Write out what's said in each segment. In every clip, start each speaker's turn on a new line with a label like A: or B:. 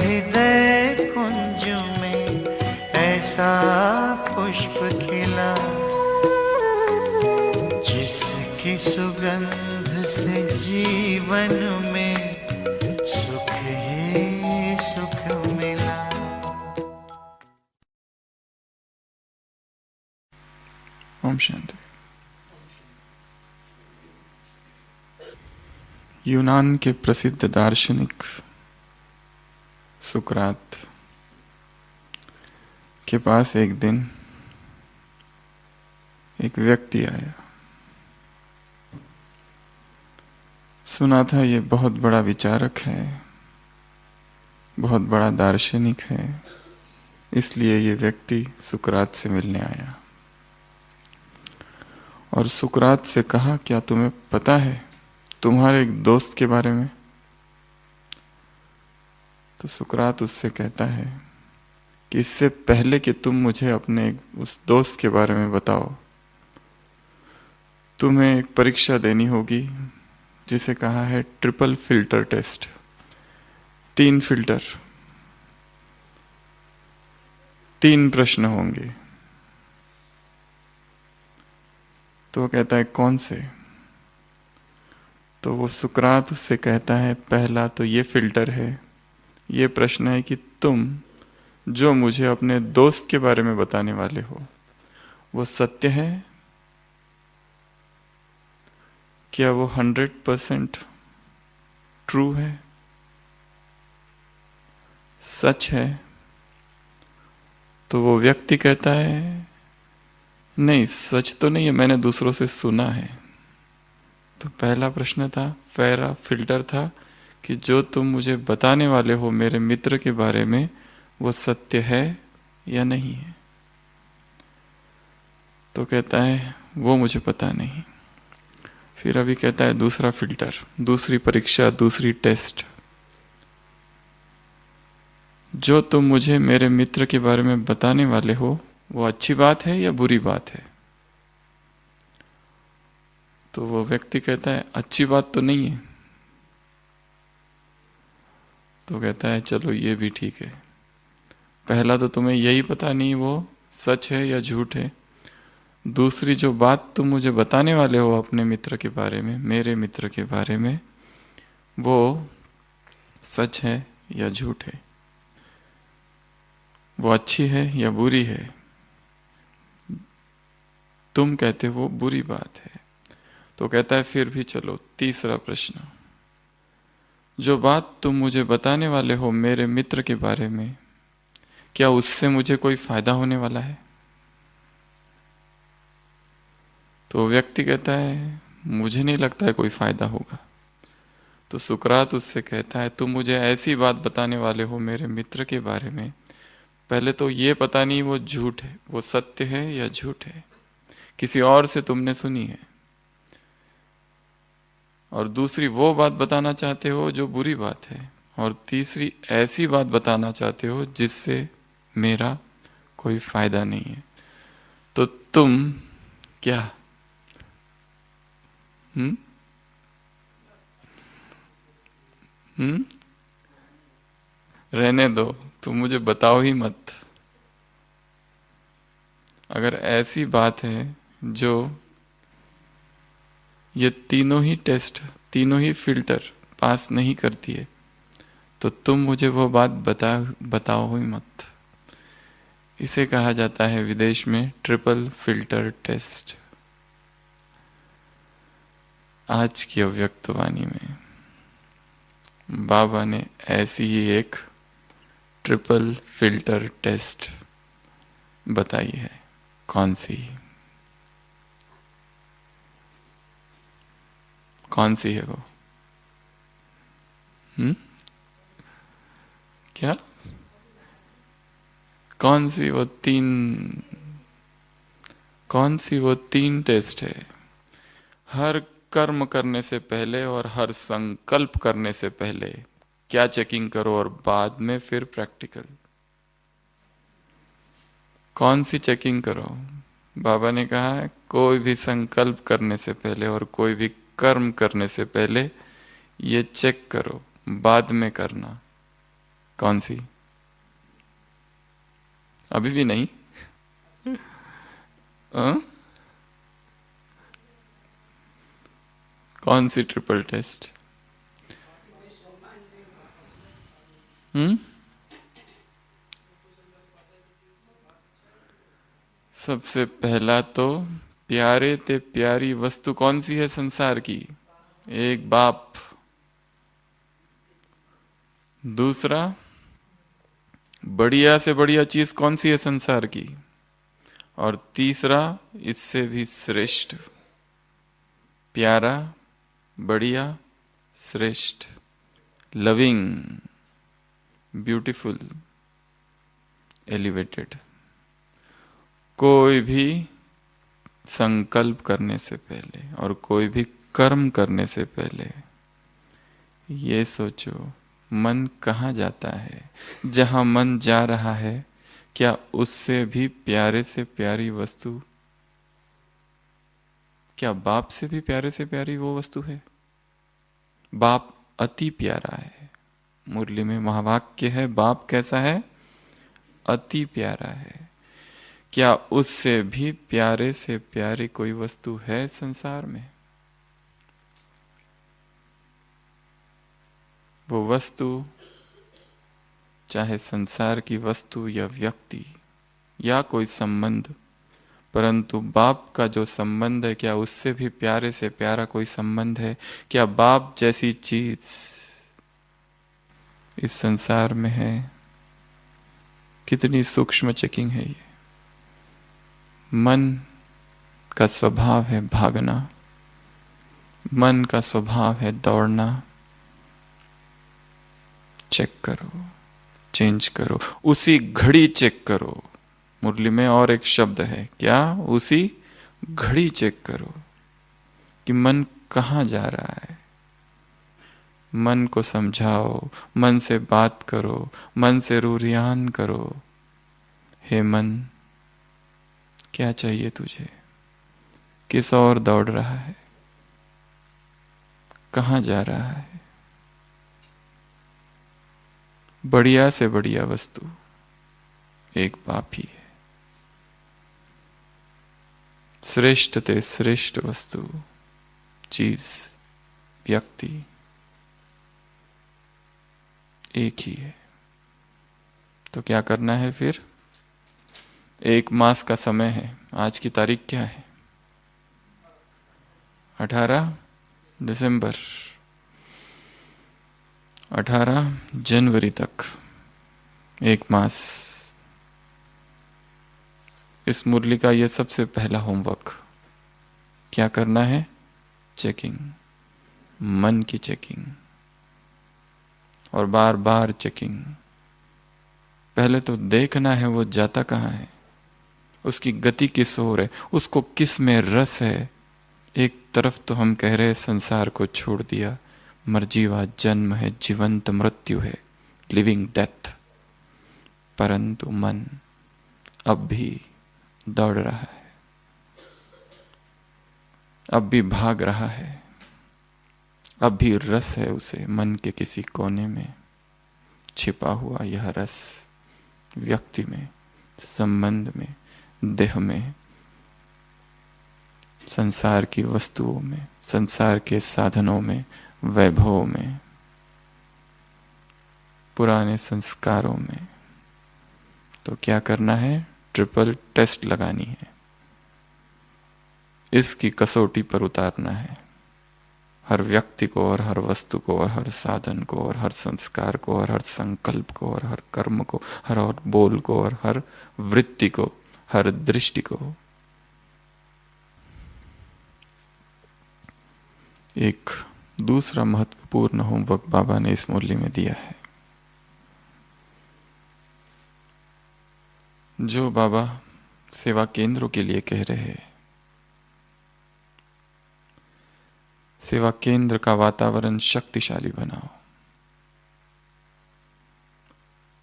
A: हृदय कुंज में ऐसा पुष्प खिला, जिसकी सुगंध से जीवन में सुख ही सुख मिला।
B: ओम शांति। यूनान के प्रसिद्ध दार्शनिक सुकरात के पास एक दिन एक व्यक्ति आया। सुना था ये बहुत बड़ा विचारक है, बहुत बड़ा दार्शनिक है, इसलिए ये व्यक्ति सुकरात से मिलने आया और सुकरात से कहा, क्या तुम्हें पता है तुम्हारे एक दोस्त के बारे में? तो सुकरात उससे कहता है कि इससे पहले कि तुम मुझे अपने उस दोस्त के बारे में बताओ, तुम्हें एक परीक्षा देनी होगी जिसे कहा है ट्रिपल फिल्टर टेस्ट। 3 फिल्टर, 3 प्रश्न होंगे। तो वो कहता है कौन से? तो वो सुकरात उससे कहता है, पहला तो ये फिल्टर है, ये प्रश्न है कि तुम जो मुझे अपने दोस्त के बारे में बताने वाले हो वो सत्य है? क्या वो 100% ट्रू है, सच है? तो वो व्यक्ति कहता है नहीं, सच तो नहीं है, मैंने दूसरों से सुना है। तो पहला प्रश्न था, पहला फिल्टर था कि जो तुम मुझे बताने वाले हो मेरे मित्र के बारे में वो सत्य है या नहीं है? तो कहता है वो मुझे पता नहीं। फिर अभी कहता है दूसरा फिल्टर, दूसरी परीक्षा, दूसरी टेस्ट, जो तुम मुझे मेरे मित्र के बारे में बताने वाले हो वो अच्छी बात है या बुरी बात है? तो वो व्यक्ति कहता है अच्छी बात तो नहीं है। तो कहता है चलो ये भी ठीक है, पहला तो तुम्हें यही पता नहीं वो सच है या झूठ है, दूसरी जो बात तुम मुझे बताने वाले हो अपने मित्र के बारे में, मेरे मित्र के बारे में, वो सच है या झूठ है, वो अच्छी है या बुरी है? तुम कहते हो बुरी बात है। तो कहता है फिर भी चलो तीसरा प्रश्न, जो बात तुम मुझे बताने वाले हो मेरे मित्र के बारे में, क्या उससे मुझे कोई फायदा होने वाला है? तो व्यक्ति कहता है मुझे नहीं लगता है कोई फायदा होगा। तो सुकरात उससे कहता है तुम मुझे ऐसी बात बताने वाले हो मेरे मित्र के बारे में, पहले तो ये पता नहीं वो झूठ है, वो सत्य है या झूठ है, किसी और से तुमने सुनी है, और दूसरी वो बात बताना चाहते हो जो बुरी बात है, और तीसरी ऐसी बात बताना चाहते हो जिससे मेरा कोई फायदा नहीं है। तो तुम क्या? हम्म हम्म रहने दो, तुम मुझे बताओ ही मत। अगर ऐसी बात है जो ये तीनों ही टेस्ट, तीनों ही फिल्टर पास नहीं करती है, तो तुम मुझे वो बात बताओ ही मत। इसे कहा जाता है विदेश में ट्रिपल फिल्टर टेस्ट। आज की अव्यक्तवाणी में बाबा ने ऐसी ही एक ट्रिपल फिल्टर टेस्ट बताई है। कौन सी? कौन सी है वो? क्या? कौन सी वो तीन टेस्ट है? हर कर्म करने से पहले और हर संकल्प करने से पहले क्या चेकिंग करो, और बाद में फिर प्रैक्टिकल। कौन सी चेकिंग करो? बाबा ने कहा है कोई भी संकल्प करने से पहले और कोई भी कर्म करने से पहले ये चेक करो, बाद में करना। कौन सी? अभी भी नहीं? हाँ? कौन सी ट्रिपल टेस्ट? हम्म? सबसे पहला तो प्यारे ते प्यारी वस्तु कौन सी है संसार की? एक बाप। दूसरा, बढ़िया से बढ़िया चीज कौन सी है संसार की? और तीसरा, इससे भी श्रेष्ठ, प्यारा, बढ़िया, श्रेष्ठ, लविंग, ब्यूटीफुल, एलिवेटेड। कोई भी संकल्प करने से पहले और कोई भी कर्म करने से पहले ये सोचो, मन कहाँ जाता है? जहाँ मन जा रहा है, क्या उससे भी प्यारे से प्यारी वस्तु, क्या बाप से भी प्यारे से प्यारी वो वस्तु है? बाप अति प्यारा है। मुरली में महावाक्य है, बाप कैसा है? अति प्यारा है। क्या उससे भी प्यारे से प्यारी कोई वस्तु है संसार में? वो वस्तु, चाहे संसार की वस्तु या व्यक्ति या कोई संबंध, परंतु बाप का जो संबंध है, क्या उससे भी प्यारे से प्यारा कोई संबंध है? क्या बाप जैसी चीज इस संसार में है? कितनी सूक्ष्म चेकिंग है ये। मन का स्वभाव है भागना, मन का स्वभाव है दौड़ना। चेक करो, चेंज करो, उसी घड़ी चेक करो। मुरली में और एक शब्द है, क्या? उसी घड़ी चेक करो कि मन कहाँ जा रहा है। मन को समझाओ, मन से बात करो, मन से रूरियान करो। हे मन, क्या चाहिए तुझे? किस ओर दौड़ रहा है? कहाँ जा रहा है? बढ़िया से बढ़िया वस्तु एक बाप ही है। श्रेष्ठ ते श्रेष्ठ वस्तु, चीज, व्यक्ति एक ही है। तो क्या करना है फिर? 1 मास का समय है। आज की तारीख क्या है? 18 दिसंबर। 18 जनवरी तक 1 मास। इस मुरली का यह सबसे पहला होमवर्क। क्या करना है? चेकिंग, मन की चेकिंग, और बार बार चेकिंग। पहले तो देखना है वो जाता कहाँ है, उसकी गति किस ओर है, उसको किस में रस है। एक तरफ तो हम कह रहे संसार को छोड़ दिया, मरजीवा जन्म है, जीवंत मृत्यु है, लिविंग डेथ, परंतु मन अब भी दौड़ रहा है, अब भी भाग रहा है, अब भी रस है उसे मन के किसी कोने में छिपा हुआ। यह रस व्यक्ति में, संबंध में, देह में, संसार की वस्तुओं में, संसार के साधनों में, वैभव में, पुराने संस्कारों में। तो क्या करना है? ट्रिपल टेस्ट लगानी है, इसकी कसौटी पर उतारना है। हर व्यक्ति को और हर वस्तु को और हर साधन को और हर संस्कार को और हर संकल्प को और हर कर्म को, हर और बोल को और हर वृत्ति को, हर दृष्टि को। एक दूसरा महत्वपूर्ण होमवर्क बाबा ने इस मुरली में दिया है। जो बाबा सेवा केंद्रों के लिए कह रहे हैं, सेवा केंद्र का वातावरण शक्तिशाली बनाओ।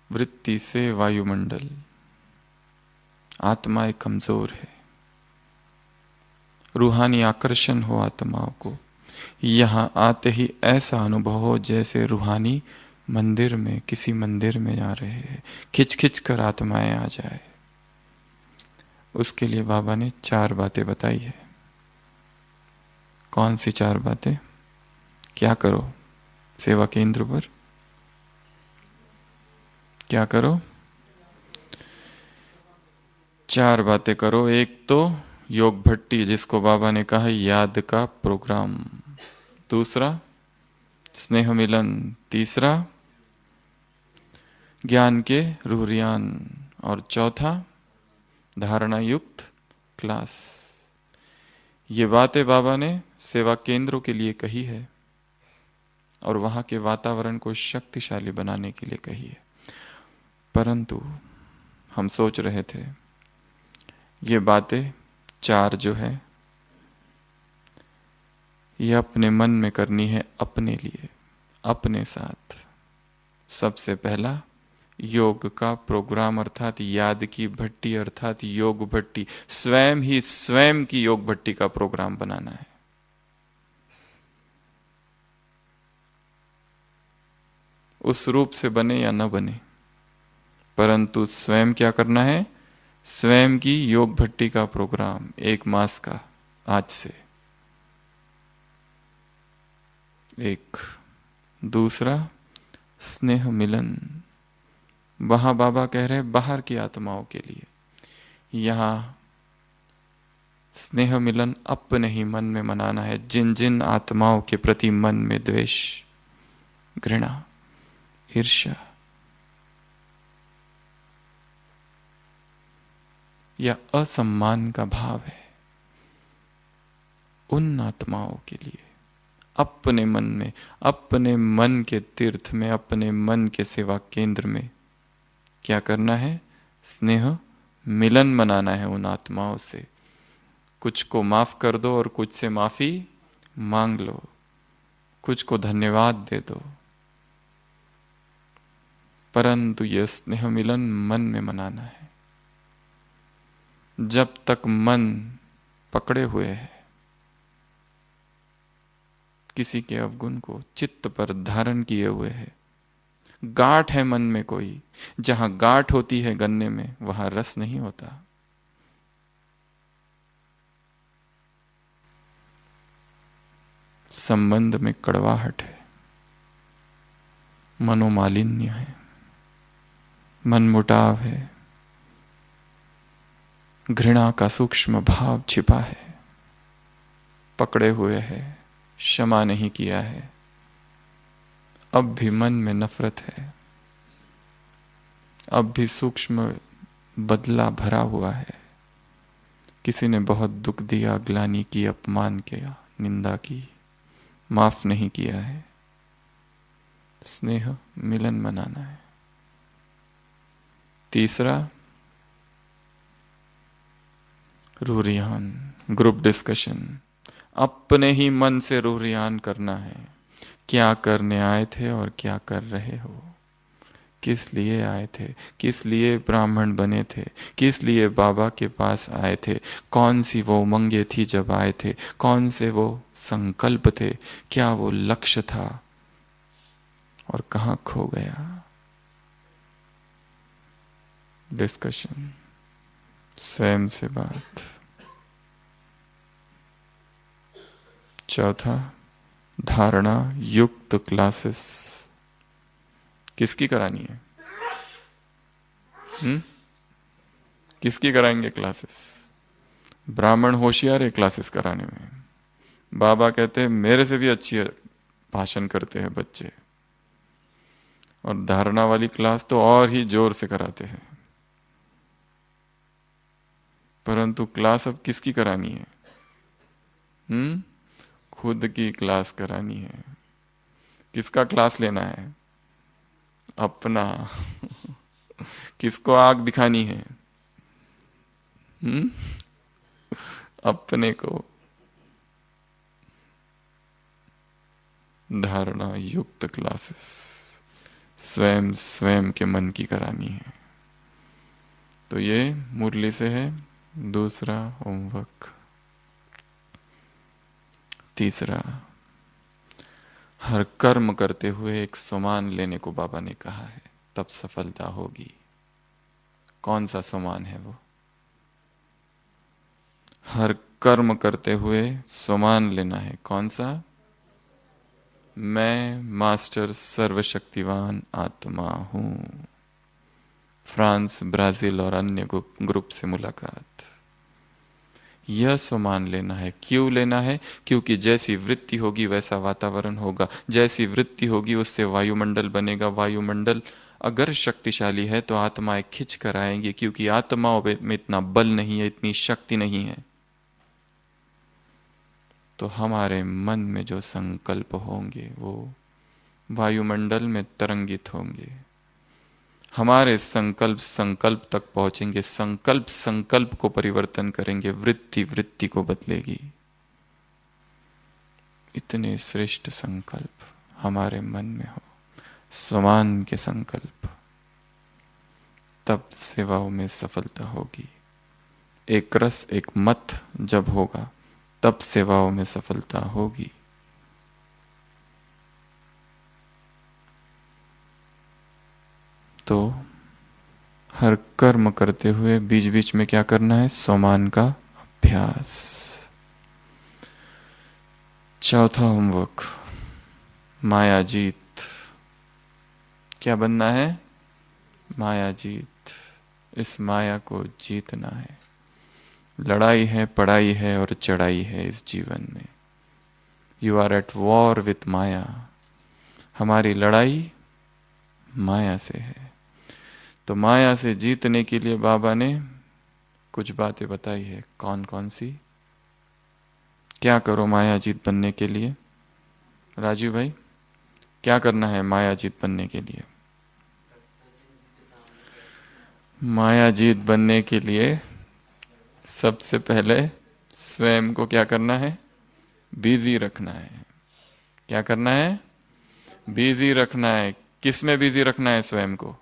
B: वृत्ति से वायुमंडल, आत्माएं कमजोर है, रूहानी आकर्षण हो आत्माओं को। यहां आते ही ऐसा अनुभव हो जैसे रूहानी मंदिर में, किसी मंदिर में जा रहे हैं, खिंच खिंच कर आत्माएं आ जाए, उसके लिए बाबा ने 4 बातें बताई है। कौन सी 4 बातें? क्या करो सेवा केंद्र पर? क्या करो? 4 बातें करो। एक तो योग भट्टी, जिसको बाबा ने कहा याद का प्रोग्राम। दूसरा स्नेह मिलन। तीसरा ज्ञान के रूरियान। और चौथा धारणा युक्त क्लास। ये बातें बाबा ने सेवा केंद्रों के लिए कही है और वहां के वातावरण को शक्तिशाली बनाने के लिए कही है। परंतु हम सोच रहे थे ये बातें 4 जो है ये अपने मन में करनी है, अपने लिए, अपने साथ। सबसे पहला योग का प्रोग्राम अर्थात याद की भट्टी अर्थात योग भट्टी, स्वयं ही स्वयं की योग भट्टी का प्रोग्राम बनाना है। उस रूप से बने या न बने, परंतु स्वयं क्या करना है? स्वयं की योग भट्टी का प्रोग्राम 1 मास का आज से। एक। दूसरा स्नेह मिलन। वहां बाबा कह रहे बाहर की आत्माओं के लिए, यहां स्नेह मिलन अपने ही मन में मनाना है। जिन जिन आत्माओं के प्रति मन में द्वेष, घृणा, ईर्ष्या या असम्मान का भाव है, उन आत्माओं के लिए अपने मन में, अपने मन के तीर्थ में, अपने मन के सेवा केंद्र में क्या करना है? स्नेह मिलन मनाना है उन आत्माओं से। कुछ को माफ कर दो और कुछ से माफी मांग लो, कुछ को धन्यवाद दे दो, परंतु यह स्नेह मिलन मन में मनाना है। जब तक मन पकड़े हुए है किसी के अवगुण को, चित्त पर धारण किए हुए है, गांठ है मन में कोई, जहां गांठ होती है गन्ने में वहां रस नहीं होता। संबंध में कड़वाहट है, मनोमालिन्य है, मनमुटाव है, घृणा का सूक्ष्म भाव छिपा है, पकड़े हुए है, क्षमा नहीं किया है, अब भी मन में नफरत है, अब भी सूक्ष्म बदला भरा हुआ है। किसी ने बहुत दुख दिया, ग्लानि की, अपमान किया, निंदा की, माफ नहीं किया है। स्नेह मिलन मनाना है। तीसरा रूरियान, ग्रुप डिस्कशन। अपने ही मन से रूरियान करना है, क्या करने आए थे और क्या कर रहे हो, किस लिए आए थे, किस लिए ब्राह्मण बने थे, किस लिए बाबा के पास आए थे, कौन सी वो उमंगे थी जब आए थे, कौन से वो संकल्प थे, क्या वो लक्ष्य था और कहां खो गया। डिस्कशन, स्वयं से बात। चौथा धारणा युक्त क्लासेस। किसकी करानी है? किसकी कराएंगे क्लासेस? ब्राह्मण होशियार है क्लासेस कराने में। बाबा कहते हैं मेरे से भी अच्छी भाषण करते हैं बच्चे, और धारणा वाली क्लास तो और ही जोर से कराते हैं। परंतु क्लास अब किसकी करानी है? खुद की क्लास करानी है। किसका क्लास लेना है? अपना। किसको आग दिखानी है? अपने को। धारणा युक्त क्लासेस स्वयं स्वयं के मन की करानी है। तो ये मुरली से है दूसरा होमवर्क। तीसरा, हर कर्म करते हुए एक सम्मान लेने को बाबा ने कहा है, तब सफलता होगी। कौन सा सम्मान है वो? हर कर्म करते हुए सम्मान लेना है। कौन सा? मैं मास्टर सर्वशक्तिवान आत्मा हूं। फ्रांस, ब्राजील और अन्य ग्रुप से मुलाकात। यह सम्मान लेना है। क्यों लेना है? क्योंकि जैसी वृत्ति होगी वैसा वातावरण होगा, जैसी वृत्ति होगी उससे वायुमंडल बनेगा। वायुमंडल अगर शक्तिशाली है तो आत्माएं खिंच कर आएंगी, क्योंकि आत्माओं में इतना बल नहीं है, इतनी शक्ति नहीं है। तो हमारे मन में जो संकल्प होंगे वो वायुमंडल में तरंगित होंगे। हमारे संकल्प संकल्प तक पहुंचेंगे, संकल्प संकल्प को परिवर्तन करेंगे, वृत्ति वृत्ति को बदलेगी। इतने श्रेष्ठ संकल्प हमारे मन में हो, समान के संकल्प, तब सेवाओं में सफलता होगी। एक रस एक मत जब होगा तब सेवाओं में सफलता होगी। तो हर कर्म करते हुए बीच बीच में क्या करना है? सम्मान का अभ्यास। चौथा होमवर्क, माया जीत। क्या बनना है? माया जीत। इस माया को जीतना है। लड़ाई है, पढ़ाई है और चढ़ाई है इस जीवन में। You are at war with Maya. हमारी लड़ाई माया से है। तो माया से जीतने के लिए बाबा ने कुछ बातें बताई है। कौन कौन सी? क्या करो माया जीत बनने के लिए? राजीव भाई, क्या करना है माया जीत बनने के लिए? माया जीत बनने के लिए सबसे पहले स्वयं को क्या करना है? बिजी रखना है। क्या करना है? बिजी रखना है। किस में बिजी रखना है स्वयं को?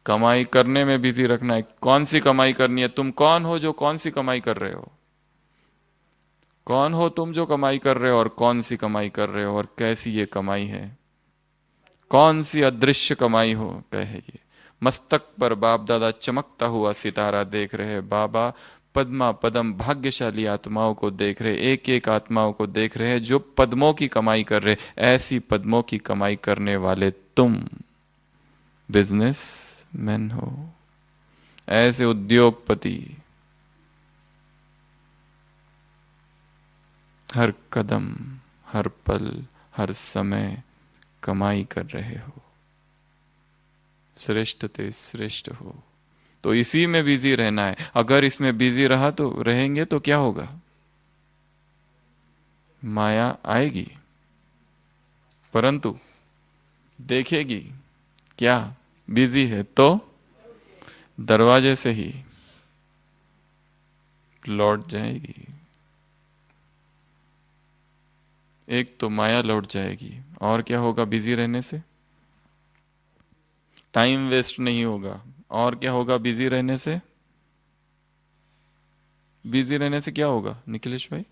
B: कमाई करने में बिजी रखना है। कौन सी कमाई करनी है? तुम कौन हो जो कौन सी कमाई कर रहे हो? कौन हो तुम जो कमाई कर रहे हो, और कौन सी कमाई कर रहे हो, और कैसी ये कमाई है? कौन सी अदृश्य कमाई हो कहे ये? मस्तक पर बाप दादा चमकता हुआ सितारा देख रहे। बाबा पद्मा पदम भाग्यशाली आत्माओं को देख रहे, एक एक आत्माओं को देख रहे जो पद्मों की कमाई कर रहे। ऐसी पद्मों की कमाई करने वाले तुम बिजनेस मैन हो, ऐसे उद्योगपति हर कदम, हर पल, हर समय कमाई कर रहे हो। श्रेष्ठ ते श्रेष्ठ हो, तो इसी में बिजी रहना है। अगर इसमें बिजी रहा तो रहेंगे तो क्या होगा? माया आएगी, परंतु देखेगी क्या? बिजी है तो दरवाजे से ही लौट जाएगी। एक तो माया लौट जाएगी, और क्या होगा बिजी रहने से? टाइम वेस्ट नहीं होगा। और क्या होगा बिजी रहने से? बिजी रहने से क्या होगा निखिलेश भाई?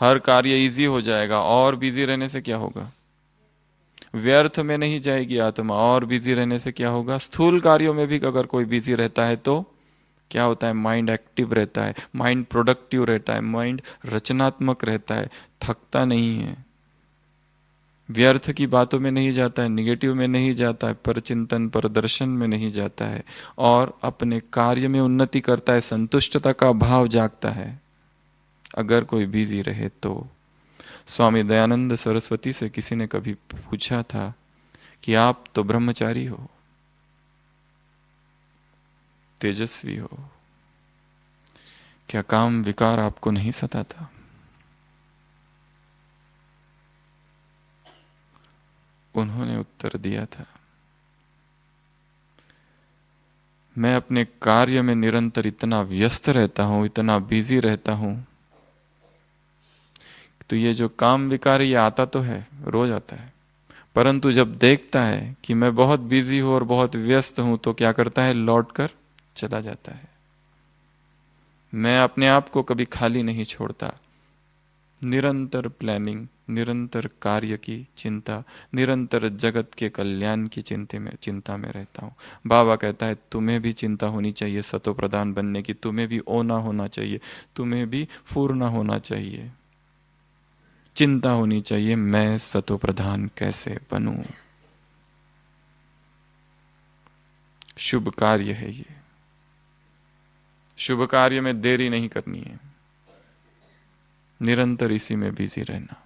B: हर कार्य इजी हो जाएगा। और बिजी रहने से क्या होगा? व्यर्थ में नहीं जाएगी आत्मा। और बिजी रहने से क्या होगा? स्थूल कार्यों में भी अगर कोई बिजी रहता है तो क्या होता है? माइंड एक्टिव रहता है, माइंड प्रोडक्टिव रहता है, माइंड रचनात्मक रहता है, थकता नहीं है, व्यर्थ की बातों में नहीं जाता है, निगेटिव में नहीं जाता है, पर चिंतन पर दर्शन में नहीं जाता है, और अपने कार्य में उन्नति करता है, संतुष्टता का भाव जागता है। अगर कोई बिजी रहे तो स्वामी दयानंद सरस्वती से किसी ने कभी पूछा था कि आप तो ब्रह्मचारी हो, तेजस्वी हो, क्या काम विकार आपको नहीं सताता? उन्होंने उत्तर दिया था, मैं अपने कार्य में निरंतर इतना व्यस्त रहता हूं, इतना बिजी रहता हूं, तो ये जो काम विकार ये आता तो है, रोज आता है, परंतु जब देखता है कि मैं बहुत बिजी हूं और बहुत व्यस्त हूं तो क्या करता है? लौट कर चला जाता है। मैं अपने आप को कभी खाली नहीं छोड़ता। निरंतर प्लानिंग, निरंतर कार्य की चिंता, निरंतर जगत के कल्याण की चिंता में रहता हूँ। बाबा कहता है तुम्हें भी चिंता होनी चाहिए सतो प्रधान बनने की, तुम्हें भी ओना होना चाहिए, तुम्हें भी पूर्ण होना चाहिए, चिंता होनी चाहिए मैं सतो प्रधान कैसे बनूं। शुभ कार्य है ये, शुभ कार्य में देरी नहीं करनी है, निरंतर इसी में बिजी रहना।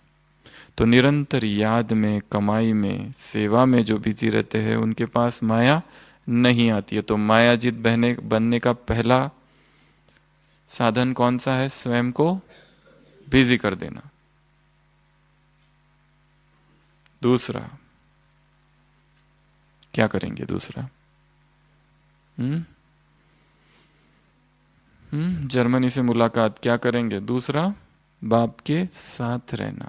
B: तो निरंतर याद में, कमाई में, सेवा में जो बिजी रहते हैं उनके पास माया नहीं आती है। तो मायाजित बनने का पहला साधन कौन सा है? स्वयं को बिजी कर देना। दूसरा क्या करेंगे? दूसरा जर्मनी से मुलाकात क्या करेंगे? दूसरा बाप के साथ रहना,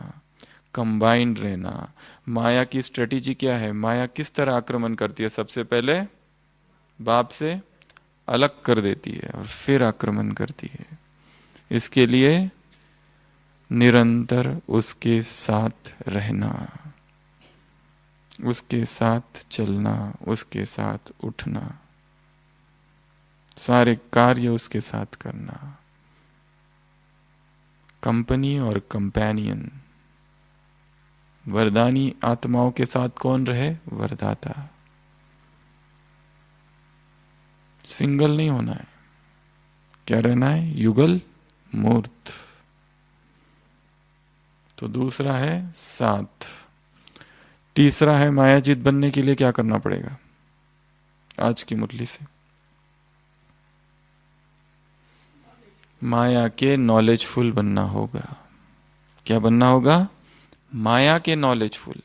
B: कंबाइंड रहना। माया की स्ट्रेटेजी क्या है? माया किस तरह आक्रमण करती है? सबसे पहले बाप से अलग कर देती है और फिर आक्रमण करती है। इसके लिए निरंतर उसके साथ रहना, उसके साथ चलना, उसके साथ उठना, सारे कार्य उसके साथ करना। कंपनी और कंपेनियन, वरदानी आत्माओं के साथ कौन रहे? वरदाता। सिंगल नहीं होना है, क्या रहना है? युगल मूर्त। तो दूसरा है साथ। तीसरा है मायाजित बनने के लिए क्या करना पड़ेगा? आज की मुरली से माया के नॉलेजफुल बनना होगा। क्या बनना होगा? माया के नॉलेजफुल।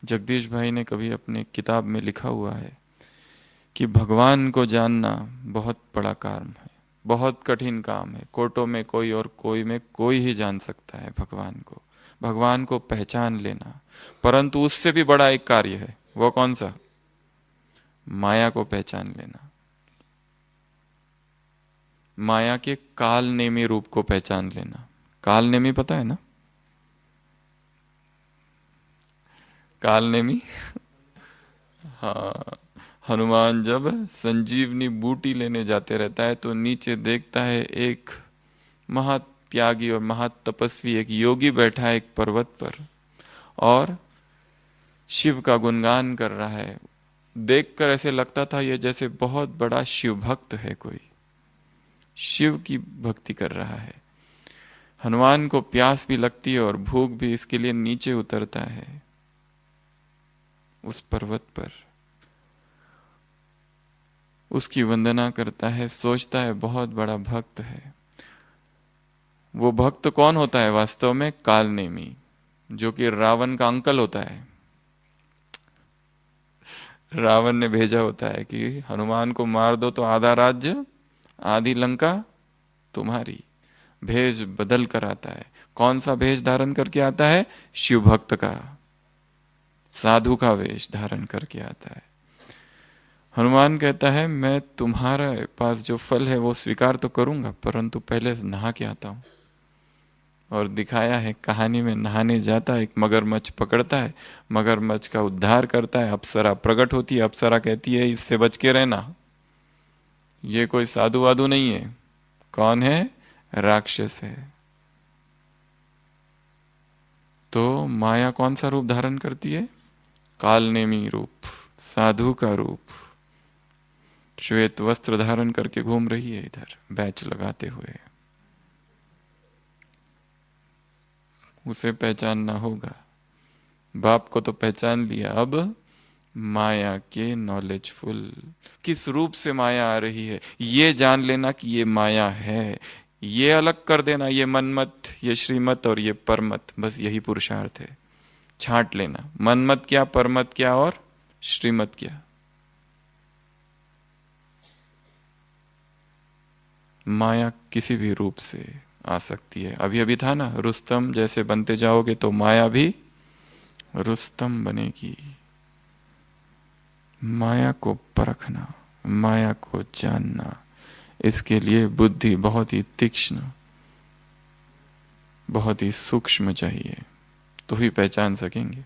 B: जगदीश भाई ने कभी अपने किताब में लिखा हुआ है कि भगवान को जानना बहुत बड़ा काम है, बहुत कठिन काम है। कोर्टों में कोई और कोई में कोई ही जान सकता है भगवान को, भगवान को पहचान लेना। परंतु उससे भी बड़ा एक कार्य है। वो कौन सा? माया को पहचान लेना, माया के काल नेमी रूप को पहचान लेना। काल नेमी पता है ना? काल नेमी हाँ, हनुमान जब संजीवनी बूटी लेने जाते रहता है तो नीचे देखता है एक महात्यागी और महातपस्वी, एक योगी बैठा है एक पर्वत पर और शिव का गुणगान कर रहा है। देखकर ऐसे लगता था ये जैसे बहुत बड़ा शिव भक्त है, कोई शिव की भक्ति कर रहा है। हनुमान को प्यास भी लगती है और भूख भी, इसके लिए नीचे उतरता है उस पर्वत पर, उसकी वंदना करता है, सोचता है बहुत बड़ा भक्त है। वो भक्त कौन होता है वास्तव में? कालनेमी, जो कि रावण का अंकल होता है। रावण ने भेजा होता है कि हनुमान को मार दो तो आधा राज्य, आधी लंका तुम्हारी। भेष बदल कर आता है। कौन सा भेष धारण करके आता है? शिव भक्त का, साधु का वेश धारण करके आता है। हनुमान कहता है मैं तुम्हारे पास जो फल है वो स्वीकार तो करूंगा, परंतु पहले नहा के आता हूं। और दिखाया है कहानी में, नहाने जाता है, एक मगरमच्छ पकड़ता है, मगरमच्छ का उद्धार करता है, अप्सरा प्रकट होती है, अप्सरा कहती है इससे बच के रहना, ये कोई साधु वाधु नहीं है। कौन है? राक्षस है। तो माया कौन सा रूप धारण करती है? कालनेमी रूप, साधु का रूप। श्वेत वस्त्र धारण करके घूम रही है इधर बैच लगाते हुए। उसे पहचानना होगा। बाप को तो पहचान लिया, अब माया के नॉलेजफुल, किस रूप से माया आ रही है ये जान लेना कि ये माया है। ये अलग कर देना, ये मनमत, ये श्रीमत और ये परमत, बस यही पुरुषार्थ है। छांट लेना, मनमत क्या, परमत क्या और श्रीमत क्या। माया किसी भी रूप से आ सकती है। अभी अभी था ना, रुस्तम जैसे बनते जाओगे तो माया भी रुस्तम बनेगी। माया को परखना, माया को जानना, इसके लिए बुद्धि बहुत ही तीक्ष्ण बहुत ही सूक्ष्म चाहिए, तो ही पहचान सकेंगे।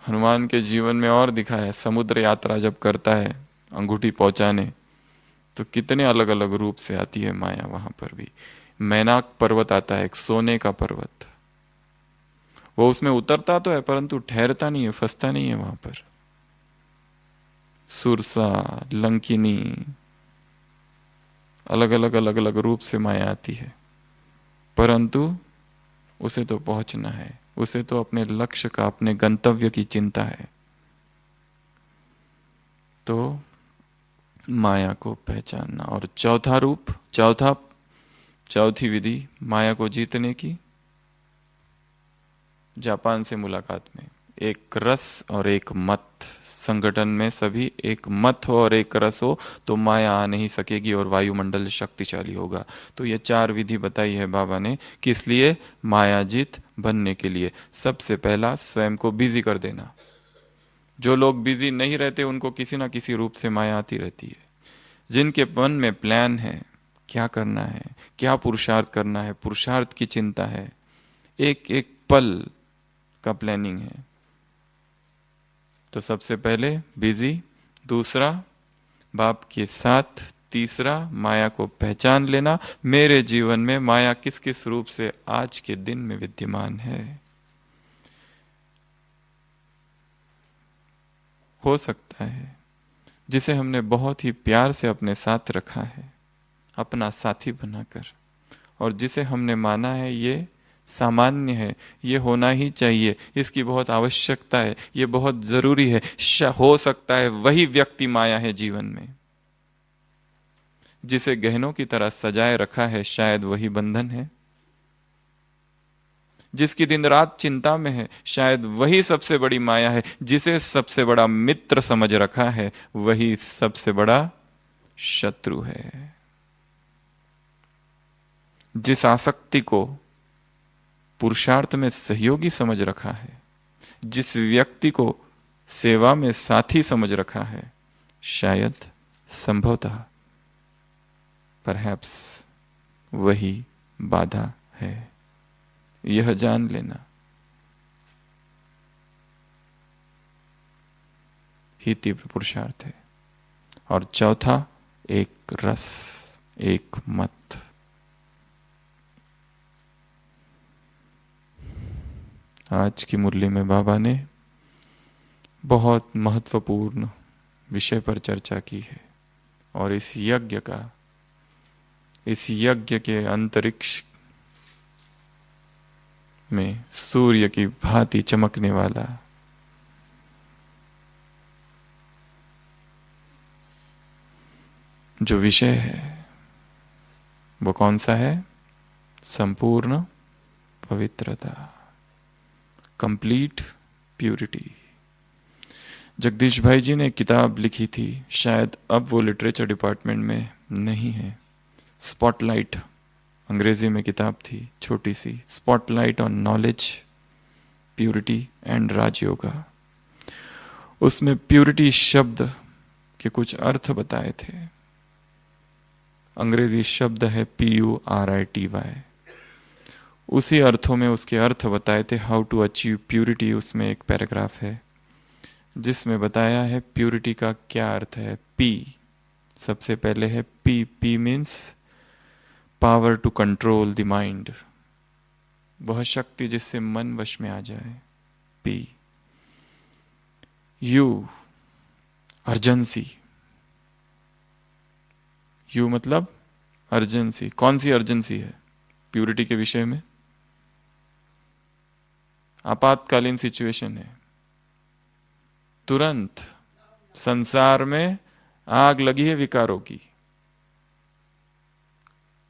B: हनुमान के जीवन में और दिखा है, समुद्र यात्रा जब करता है अंगूठी पहुंचाने, तो कितने अलग अलग रूप से आती है माया वहां पर भी। मैनाक पर्वत आता है, एक सोने का पर्वत, वो उसमें उतरता तो है परंतु ठहरता नहीं है, फंसता नहीं है वहां पर। सुरसा, लंकिनी, अलग अलग रूप से माया आती है, परंतु उसे तो पहुंचना है, उसे तो अपने लक्ष्य का, अपने गंतव्य की चिंता है। तो माया को पहचानना। और चौथा रूप, चौथी विधि माया को जीतने की, जापान से मुलाकात में एक रस और एक मत, संगठन में सभी एक मत हो और एक रस हो तो माया आ नहीं सकेगी और वायुमंडल शक्तिशाली होगा। तो ये 4 विधि बताई है बाबा ने, किस लिए? मायाजीत बनने के लिए। सबसे पहला, स्वयं को बिजी कर देना। जो लोग बिजी नहीं रहते उनको किसी ना किसी रूप से माया आती रहती है। जिनके मन में प्लान है, क्या करना है, क्या पुरुषार्थ करना है, पुरुषार्थ की चिंता है, एक एक पल का प्लानिंग है, तो सबसे पहले बिजी, दूसरा बाप के साथ, तीसरा माया को पहचान लेना, मेरे जीवन में माया किस किस रूप से आज के दिन में विद्यमान है। हो सकता है जिसे हमने बहुत ही प्यार से अपने साथ रखा है, अपना साथी बनाकर, और जिसे हमने माना है ये सामान्य है, ये होना ही चाहिए, इसकी बहुत आवश्यकता है, ये बहुत जरूरी है, हो सकता है वही व्यक्ति माया है जीवन में। जिसे गहनों की तरह सजाए रखा है, शायद वही बंधन है। जिसकी दिन रात चिंता में है, शायद वही सबसे बड़ी माया है। जिसे सबसे बड़ा मित्र समझ रखा है, वही सबसे बड़ा शत्रु है। जिस आसक्ति को पुरुषार्थ में सहयोगी समझ रखा है, जिस व्यक्ति को सेवा में साथी समझ रखा है, शायद संभवतः परहैप्स वही बाधा है। यह जान लेना ही तीव्र पुरुषार्थ है। और चौथा, एक रस, एक मत। आज की मुरली में बाबा ने बहुत महत्वपूर्ण विषय पर चर्चा की है, और इस यज्ञ के अंतरिक्ष में सूर्य की भांति चमकने वाला जो विषय है वो कौन सा है? संपूर्ण पवित्रता, कंप्लीट प्यूरिटी। जगदीश भाई जी ने किताब लिखी थी, शायद अब वो लिटरेचर डिपार्टमेंट में नहीं है, स्पॉटलाइट, अंग्रेजी में किताब थी छोटी सी, spotlight on knowledge, purity and Rajyoga. उसमें प्यूरिटी शब्द के कुछ अर्थ बताए थे। अंग्रेजी शब्द है PURITY। उसी अर्थों में उसके अर्थ बताए थे, हाउ टू अचीव प्यूरिटी। उसमें एक पैराग्राफ है जिसमें बताया है प्यूरिटी का क्या अर्थ है। P सबसे पहले है, P means power to control the mind, वह शक्ति जिससे मन वश में आ जाए। P U अर्जेंसी, U मतलब अर्जेंसी। कौन सी अर्जेंसी है प्यूरिटी के विषय में? आपातकालीन सिचुएशन है, तुरंत संसार में आग लगी है विकारों की।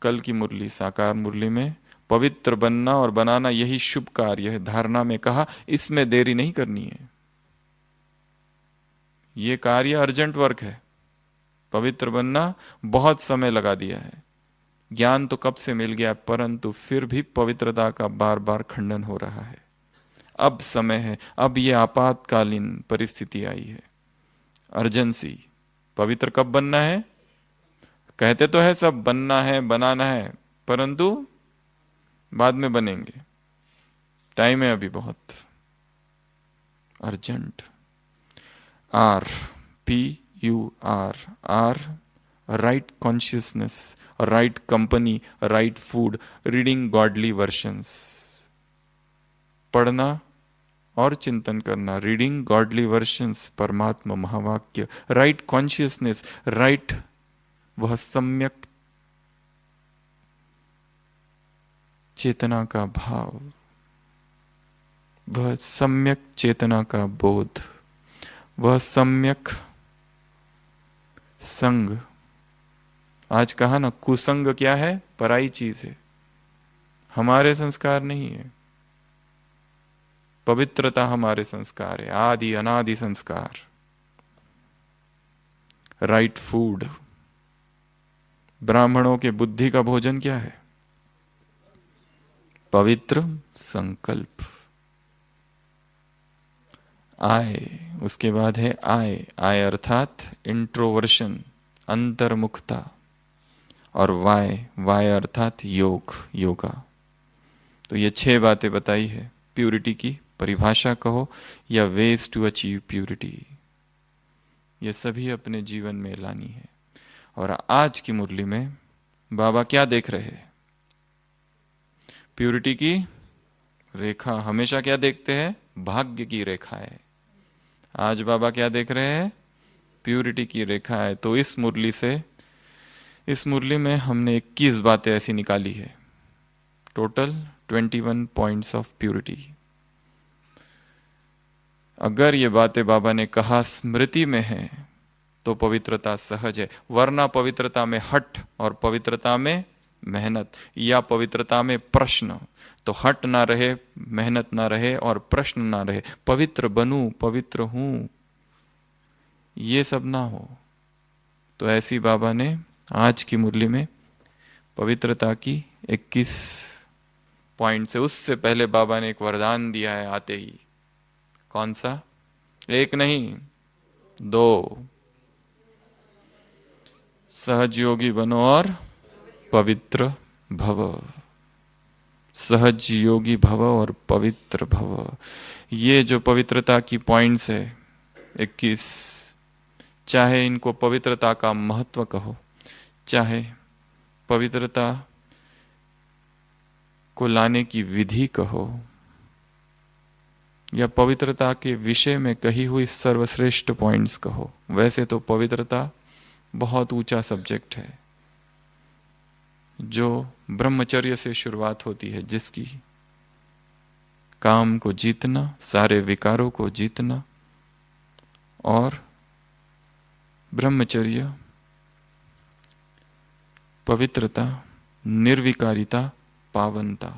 B: कल की मुरली, साकार मुरली में पवित्र बनना और बनाना यही शुभ कार्य है, धारणा में कहा इसमें देरी नहीं करनी है। ये कार्य अर्जेंट वर्क है। पवित्र बनना बहुत समय लगा दिया है, ज्ञान तो कब से मिल गया, परंतु फिर भी पवित्रता का बार बार खंडन हो रहा है। अब समय है, अब ये आपातकालीन परिस्थिति आई है, अर्जेंसी। पवित्र कब बनना है? कहते तो है सब बनना है, बनाना है, परंतु बाद में बनेंगे, टाइम है अभी बहुत urgent. R, PUR, R, right consciousness, right company, right food, reading godly versions, पढ़ना और चिंतन करना, रीडिंग गॉडली वर्शंस, परमात्मा महावाक्य, राइट कॉन्शियसनेस, राइट वह सम्यक चेतना का भाव, वह सम्यक चेतना का बोध, वह सम्यक संग। आज कहा ना, कुसंग क्या है? पराई चीज है, हमारे संस्कार नहीं है। पवित्रता हमारे संस्कार है, आदि अनादि संस्कार। राइट फूड, ब्राह्मणों के बुद्धि का भोजन क्या है? पवित्र संकल्प। आय, उसके बाद है आय, आय अर्थात इंट्रोवर्शन, अंतर्मुखता, और वाय, वाय अर्थात योग, योगा। तो ये 6 बातें बताई है। प्यूरिटी की परिभाषा कहो या वेज टू अचीव प्यूरिटी, ये सभी अपने जीवन में लानी है। और आज की मुरली में बाबा क्या देख रहे हैं? प्यूरिटी की रेखा। हमेशा क्या देखते हैं? भाग्य की रेखा है। आज बाबा क्या देख रहे हैं? प्यूरिटी की रेखा है। तो इस मुरली में हमने 21 बातें ऐसी निकाली है, टोटल 21 पॉइंट्स ऑफ प्यूरिटी। अगर ये बातें बाबा ने कहा स्मृति में है तो पवित्रता सहज है, वरना पवित्रता में हठ और पवित्रता में मेहनत, या पवित्रता में प्रश्न। तो हट ना रहे, मेहनत ना रहे और प्रश्न ना रहे, पवित्र बनूं, पवित्र हूं, ये सब ना हो। तो ऐसी बाबा ने आज की मुरली में पवित्रता की 21 पॉइंट से, उससे पहले बाबा ने एक वरदान दिया है आते ही। कौन सा? एक नहीं, 2। सहज योगी बनो और पवित्र भव। सहज योगी भव और पवित्र भव। ये जो पवित्रता की पॉइंट्स है 21, चाहे इनको पवित्रता का महत्व कहो, चाहे पवित्रता को लाने की विधि कहो, या पवित्रता के विषय में कही हुई सर्वश्रेष्ठ पॉइंट्स कहो, वैसे तो पवित्रता बहुत ऊंचा सब्जेक्ट है, जो ब्रह्मचर्य से शुरुआत होती है, जिसकी काम को जीतना, सारे विकारों को जीतना, और ब्रह्मचर्य, पवित्रता, निर्विकारिता, पावनता।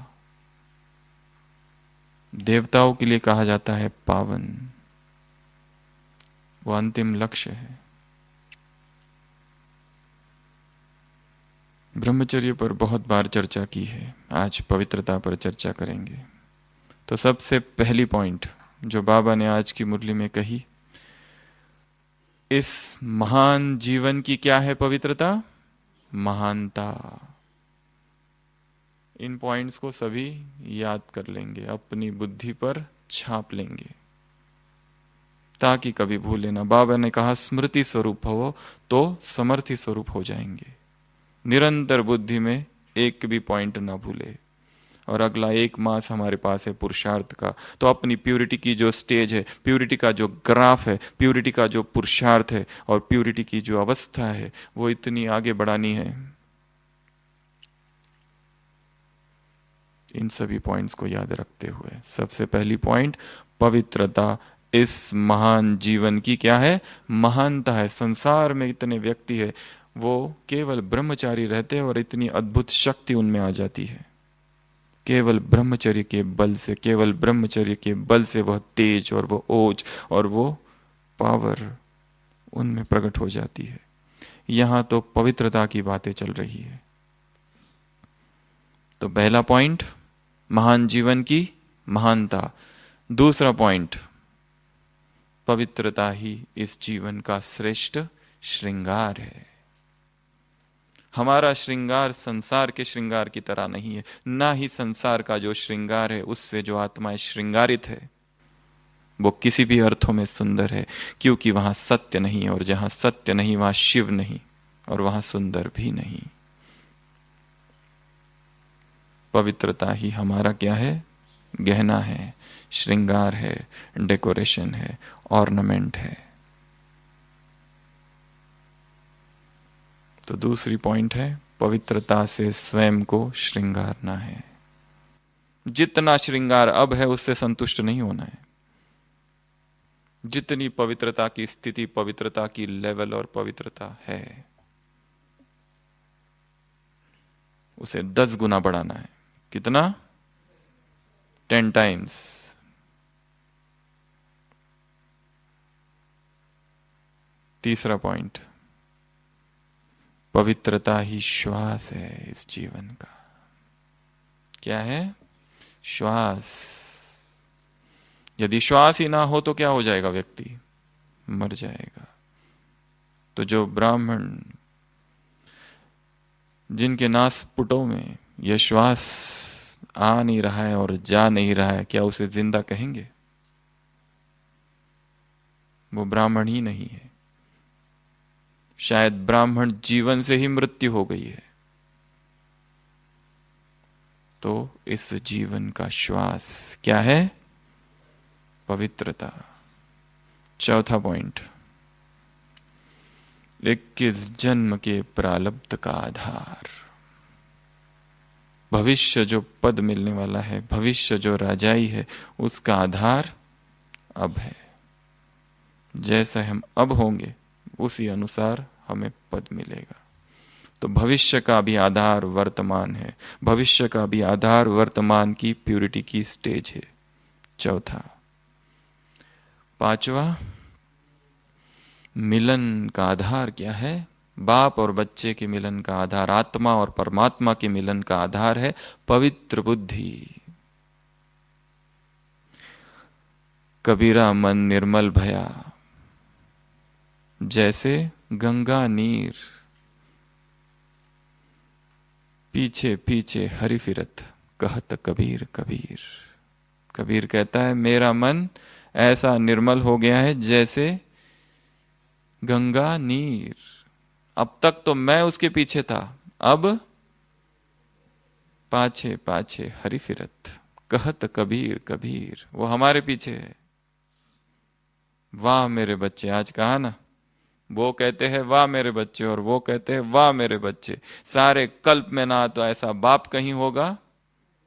B: देवताओं के लिए कहा जाता है पावन, वो अंतिम लक्ष्य है। ब्रह्मचर्य पर बहुत बार चर्चा की है, आज पवित्रता पर चर्चा करेंगे। तो सबसे पहली पॉइंट जो बाबा ने आज की मुरली में कही, इस महान जीवन की क्या है? पवित्रता, महानता। इन पॉइंट्स को सभी याद कर लेंगे, अपनी बुद्धि पर छाप लेंगे, ताकि कभी भूले ना। बाबा ने कहा स्मृति स्वरूप हो तो समर्थी स्वरूप हो जाएंगे। निरंतर बुद्धि में एक भी पॉइंट ना भूले। और अगला 1 मास हमारे पास है पुरुषार्थ का। तो अपनी प्यूरिटी की जो स्टेज है, प्यूरिटी का जो ग्राफ है, प्यूरिटी का जो पुरुषार्थ है और प्यूरिटी की जो अवस्था है, वो इतनी आगे बढ़ानी है। इन सभी पॉइंट्स को याद रखते हुए सबसे पहली पॉइंट, पवित्रता इस महान जीवन की क्या है? महानता है। संसार में इतने व्यक्ति है, वो केवल ब्रह्मचारी रहते हैं और इतनी अद्भुत शक्ति उनमें आ जाती है। केवल ब्रह्मचर्य के बल से, केवल ब्रह्मचर्य के बल से वह तेज और वो ओज और वो पावर उनमें प्रकट हो जाती है। यहां तो पवित्रता की बातें चल रही है। तो पहला पॉइंट, महान जीवन की महानता। दूसरा पॉइंट, पवित्रता ही इस जीवन का श्रेष्ठ श्रृंगार है। हमारा श्रृंगार संसार के श्रृंगार की तरह नहीं है, ना ही संसार का जो श्रृंगार है उससे जो आत्मा श्रृंगारित है वो किसी भी अर्थों में सुंदर है, क्योंकि वहां सत्य नहीं है, और जहां सत्य नहीं वहां शिव नहीं, और वहां सुंदर भी नहीं। पवित्रता ही हमारा क्या है? गहना है, श्रृंगार है, डेकोरेशन है, ऑर्नामेंट है। तो दूसरी पॉइंट है, पवित्रता से स्वयं को श्रृंगारना है। जितना श्रृंगार अब है उससे संतुष्ट नहीं होना है। जितनी पवित्रता की स्थिति, पवित्रता की लेवल और पवित्रता है, उसे 10 गुना बढ़ाना है। कितना? 10 टाइम्स। तीसरा पॉइंट, पवित्रता ही श्वास है इस जीवन का। क्या है? श्वास। यदि श्वास ही ना हो तो क्या हो जाएगा? व्यक्ति मर जाएगा। तो जो ब्राह्मण जिनके नासपुटों में यह श्वास आ नहीं रहा है और जा नहीं रहा है, क्या उसे जिंदा कहेंगे? वो ब्राह्मण ही नहीं है। शायद ब्राह्मण जीवन से ही मृत्यु हो गई है। तो इस जीवन का श्वास क्या है? पवित्रता। चौथा पॉइंट, 21 जन्म के प्रारब्ध का आधार। भविष्य जो पद मिलने वाला है, भविष्य जो राजाई है, उसका आधार अब है। जैसा हम अब होंगे उसी अनुसार हमें पद मिलेगा। तो भविष्य का भी आधार वर्तमान है, भविष्य का भी आधार वर्तमान की प्यूरिटी की स्टेज है। चौथा। पांचवा, मिलन का आधार क्या है? बाप और बच्चे के मिलन का आधार, आत्मा और परमात्मा के मिलन का आधार है पवित्र बुद्धि। कबीरा मन निर्मल भया, जैसे गंगा नीर, पीछे पीछे हरि फिरत, कहत कबीर कबीर। कबीर कहता है मेरा मन ऐसा निर्मल हो गया है जैसे गंगा नीर। अब तक तो मैं उसके पीछे था, अब पाछे पाछे हरि फिरत, कहत कबीर कबीर। वो हमारे पीछे है। वाह मेरे बच्चे, आज कहा ना, वो कहते हैं वाह मेरे बच्चे और वो कहते हैं वाह मेरे बच्चे। सारे कल्प में ना तो ऐसा बाप कहीं होगा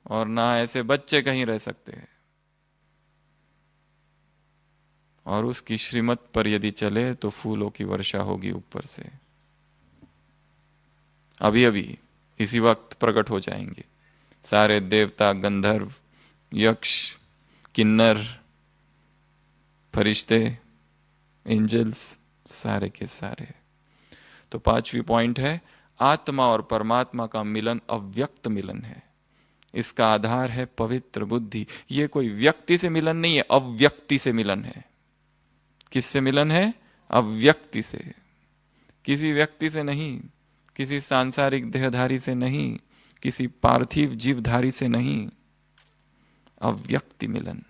B: और ना ऐसे बच्चे कहीं रह सकते हैं। और उसकी श्रीमत पर यदि चले तो फूलों की वर्षा होगी ऊपर से। अभी अभी इसी वक्त प्रकट हो जाएंगे सारे देवता, गंधर्व, यक्ष, किन्नर, फरिश्ते, एंजल्स, सारे के सारे। तो पांचवी पॉइंट है, आत्मा और परमात्मा का मिलन अव्यक्त मिलन है। इसका आधार है पवित्र बुद्धि। ये कोई व्यक्ति से मिलन नहीं है, अव्यक्ति से मिलन है। किससे मिलन है? अव्यक्ति से। किसी व्यक्ति से नहीं, किसी सांसारिक देहधारी से नहीं, किसी पार्थिव जीवधारी से नहीं। अव्यक्ति मिलन,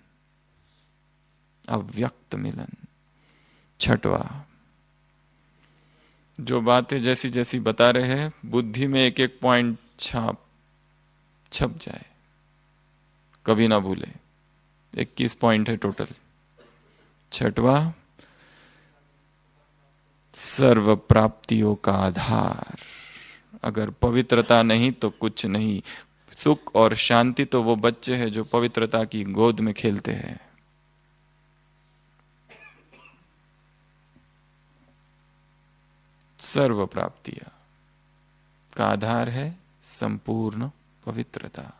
B: अव्यक्त मिलन। छठवा, जो बातें जैसी जैसी बता रहे हैं बुद्धि में एक एक पॉइंट छप जाए, कभी ना भूले। 21 पॉइंट है टोटल। छठवा, सर्व प्राप्तियों का आधार। अगर पवित्रता नहीं तो कुछ नहीं। सुख और शांति तो वो बच्चे हैं जो पवित्रता की गोद में खेलते हैं। सर्व प्राप्तियां का आधार है संपूर्ण पवित्रता।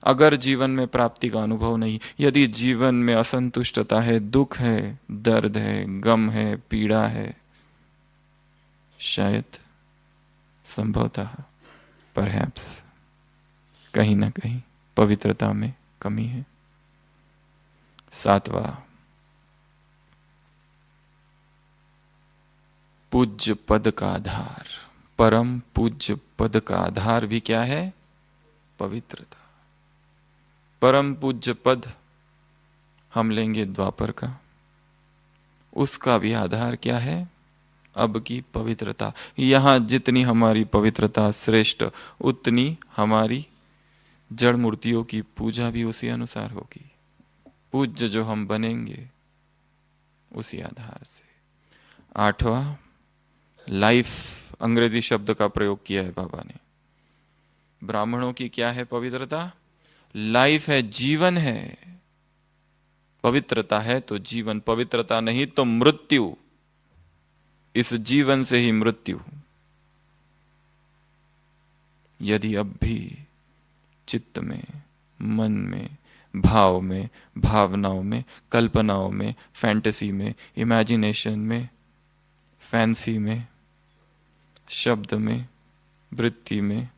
B: अगर जीवन में प्राप्ति का अनुभव नहीं, यदि जीवन में असंतुष्टता है, दुख है, दर्द है, गम है, पीड़ा है, शायद संभवतः परहैप्स कहीं ना कहीं पवित्रता में कमी है। सातवां, पूज्य पद का आधार। परम पूज्य पद का आधार भी क्या है? पवित्रता। परम पूज्य पद हम लेंगे द्वापर का, उसका भी आधार क्या है? अब की पवित्रता। यहां जितनी हमारी पवित्रता श्रेष्ठ, उतनी हमारी जड़ मूर्तियों की पूजा भी उसी अनुसार होगी। पूज्य जो हम बनेंगे उसी आधार से। आठवां, लाइफ, अंग्रेजी शब्द का प्रयोग किया है बाबा ने। ब्राह्मणों की क्या है पवित्रता? लाइफ है, जीवन है। पवित्रता है तो जीवन, पवित्रता नहीं तो मृत्यु। इस जीवन से ही मृत्यु। यदि अब भी चित्त में, मन में, भाव में, भावनाओं में, कल्पनाओं में, फैंटेसी में, इमेजिनेशन में, फैंसी में, शब्द में, वृत्ति में,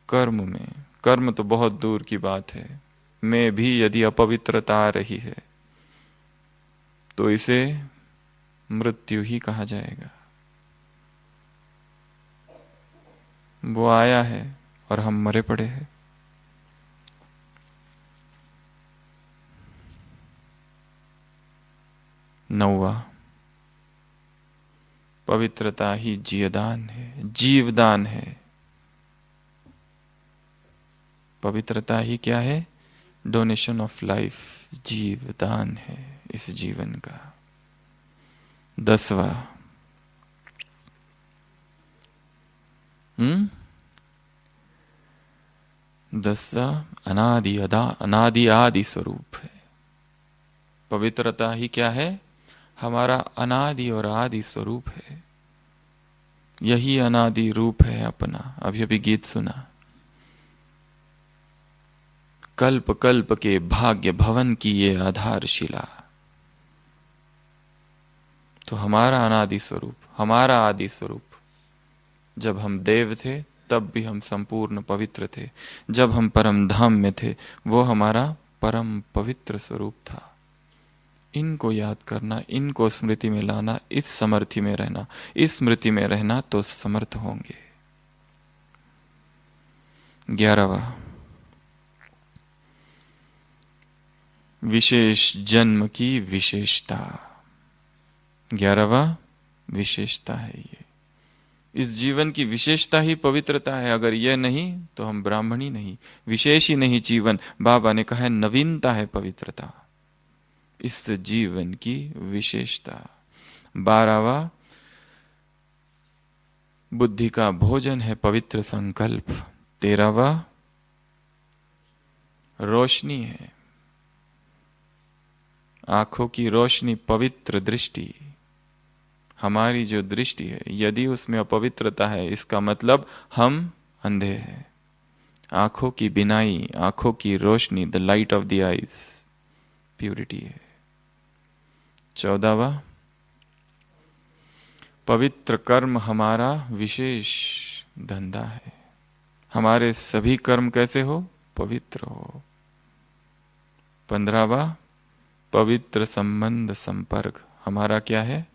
B: कर्म में, कर्म तो बहुत दूर की बात है, में भी यदि अपवित्रता आ रही है तो इसे मृत्यु ही कहा जाएगा। वो आया है और हम मरे पड़े हैं। नौवा, पवित्रता ही जीवदान है, जीवदान है। पवित्रता ही क्या है? डोनेशन ऑफ लाइफ, जीवदान है इस जीवन का। 10वां, अनादि आदि स्वरूप है। पवित्रता ही क्या है? हमारा अनादि और आदि स्वरूप है। यही अनादि रूप है अपना। अभी अभी गीत सुना, कल्प कल्प के भाग्य भवन की ये आधारशिला। तो हमारा अनादि स्वरूप, हमारा आदि स्वरूप, जब हम देव थे तब भी हम संपूर्ण पवित्र थे। जब हम परम धाम में थे वो हमारा परम पवित्र स्वरूप था। इनको याद करना, इनको स्मृति में लाना, इस समर्थि में रहना, इस स्मृति में रहना तो समर्थ होंगे। 11वां, विशेष जन्म की विशेषता। 11वां विशेषता है ये। इस जीवन की विशेषता ही पवित्रता है। अगर यह नहीं तो हम ब्राह्मण ही नहीं, विशेष ही नहीं जीवन। बाबा ने कहा है नवीनता है पवित्रता, इस जीवन की विशेषता। 12वां, बुद्धि का भोजन है पवित्र संकल्प। 13वां, रोशनी है, आंखों की रोशनी, पवित्र दृष्टि। हमारी जो दृष्टि है यदि उसमें अपवित्रता है इसका मतलब हम अंधे हैं। आंखों की बिनाई, आंखों की रोशनी, the light of the eyes, purity है। 14वां, पवित्र कर्म हमारा विशेष धंधा है। हमारे सभी कर्म कैसे हो? पवित्र हो। 15वां, पवित्र संबंध संपर्क हमारा क्या है?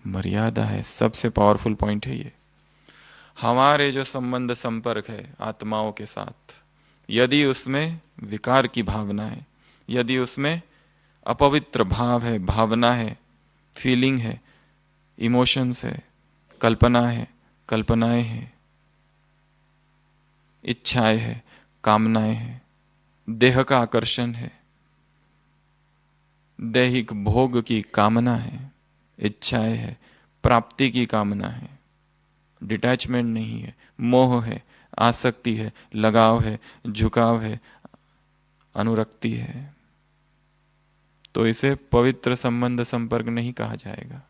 B: मर्यादा है। सबसे पावरफुल पॉइंट है ये। हमारे जो संबंध संपर्क है आत्माओं के साथ, यदि उसमें विकार की भावना है, यदि उसमें अपवित्र भाव है, भावना है, फीलिंग है, इमोशंस है, कल्पनाएं हैं, इच्छाएं है, कामनाएं हैं, देह का आकर्षण है, दैहिक भोग की कामना है, इच्छाएं है, प्राप्ति की कामना है, डिटैचमेंट नहीं है, मोह है, आसक्ति है, लगाव है, झुकाव है, अनुरक्ति है, तो इसे पवित्र संबंध संपर्क नहीं कहा जाएगा।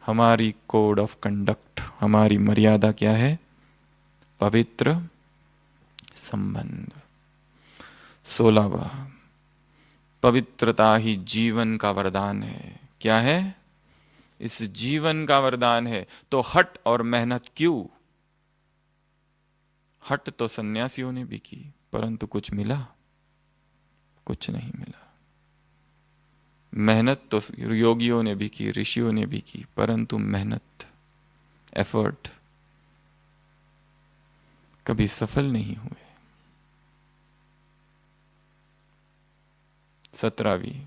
B: हमारी कोड ऑफ कंडक्ट, हमारी मर्यादा क्या है? पवित्र संबंध। 16वां, पवित्रता ही जीवन का वरदान है। क्या है? इस जीवन का वरदान है। तो हट और मेहनत क्यों? हट तो सन्यासियों ने भी की, परंतु कुछ मिला? कुछ नहीं मिला। मेहनत तो योगियों ने भी की, ऋषियों ने भी की, परंतु मेहनत, एफर्ट कभी सफल नहीं हुए। 17वीं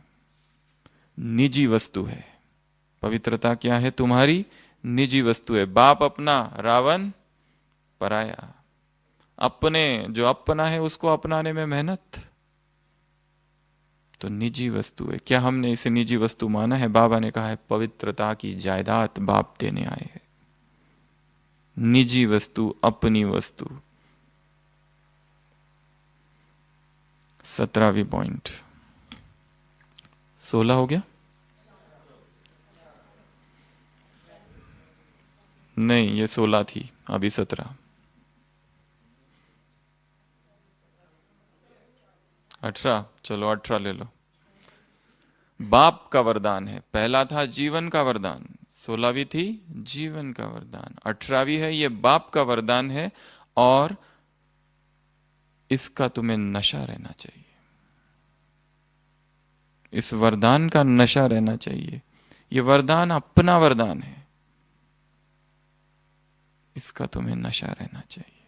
B: निजी वस्तु है। पवित्रता क्या है? तुम्हारी निजी वस्तु है। बाप अपना, रावण पराया। अपने, जो अपना है उसको अपनाने में मेहनत, तो निजी वस्तु है। क्या हमने इसे निजी वस्तु माना है? बाबा ने कहा है पवित्रता की जायदाद बाप देने आए हैं। निजी वस्तु, अपनी वस्तु। 17वीं पॉइंट। 16 हो गया? नहीं, ये 16 थी, अभी 17। 18, चलो 18 ले लो। बाप का वरदान है। पहला था जीवन का वरदान, 16वीं थी जीवन का वरदान, 18वीं है ये बाप का वरदान है। और इसका तुम्हें नशा रहना चाहिए, इस वरदान का नशा रहना चाहिए। ये वरदान अपना वरदान है, इसका तुम्हें नशा रहना चाहिए।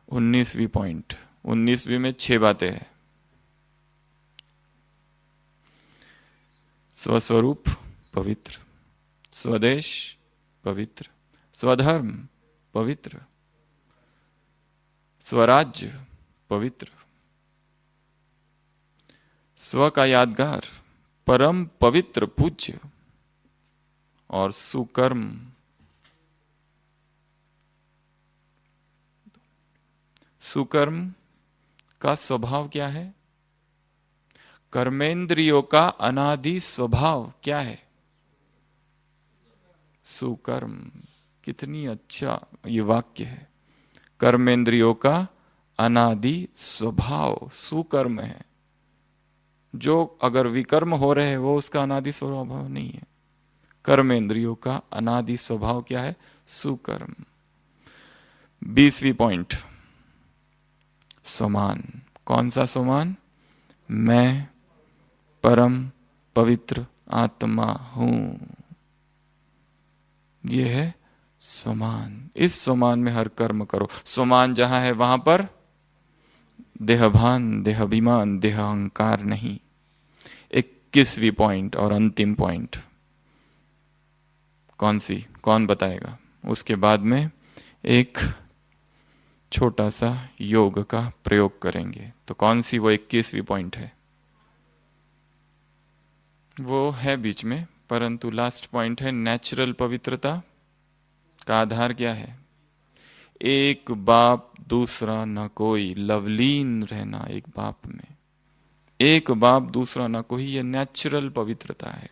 B: 19वीं पॉइंट। 19वीं में 6 बातें हैं। स्वस्वरूप पवित्र, स्वदेश पवित्र, स्वधर्म पवित्र, स्वराज्य पवित्र, स्व का यादगार परम पवित्र पूज्य, और सुकर्म। सुकर्म का स्वभाव क्या है? कर्मेंद्रियों का अनादि स्वभाव क्या है? सुकर्म। कितनी अच्छा ये वाक्य है। कर्मेंद्रियों का अनादि स्वभाव सुकर्म है। जो अगर विकर्म हो रहे हैं वो उसका अनादि स्वभाव नहीं है। कर्मेंद्रियों का अनादि स्वभाव क्या है? सुकर्म। 20वीं पॉइंट। स्वमान। कौन सा स्वमान? मैं परम पवित्र आत्मा हूं, यह है स्वमान। इस स्वमान में हर कर्म करो। स्वमान जहां है वहां पर देहभान, देहाभिमान, देह अहंकार नहीं। 21वीं पॉइंट और अंतिम पॉइंट कौन सी? कौन बताएगा? उसके बाद में एक छोटा सा योग का प्रयोग करेंगे। तो कौन सी वो 21वीं पॉइंट है? वो है बीच में, परंतु लास्ट पॉइंट है नेचुरल पवित्रता का आधार क्या है? एक बाप दूसरा न कोई, लवलीन रहना एक बाप में। एक बाप दूसरा न कोई, ये नेचुरल पवित्रता है।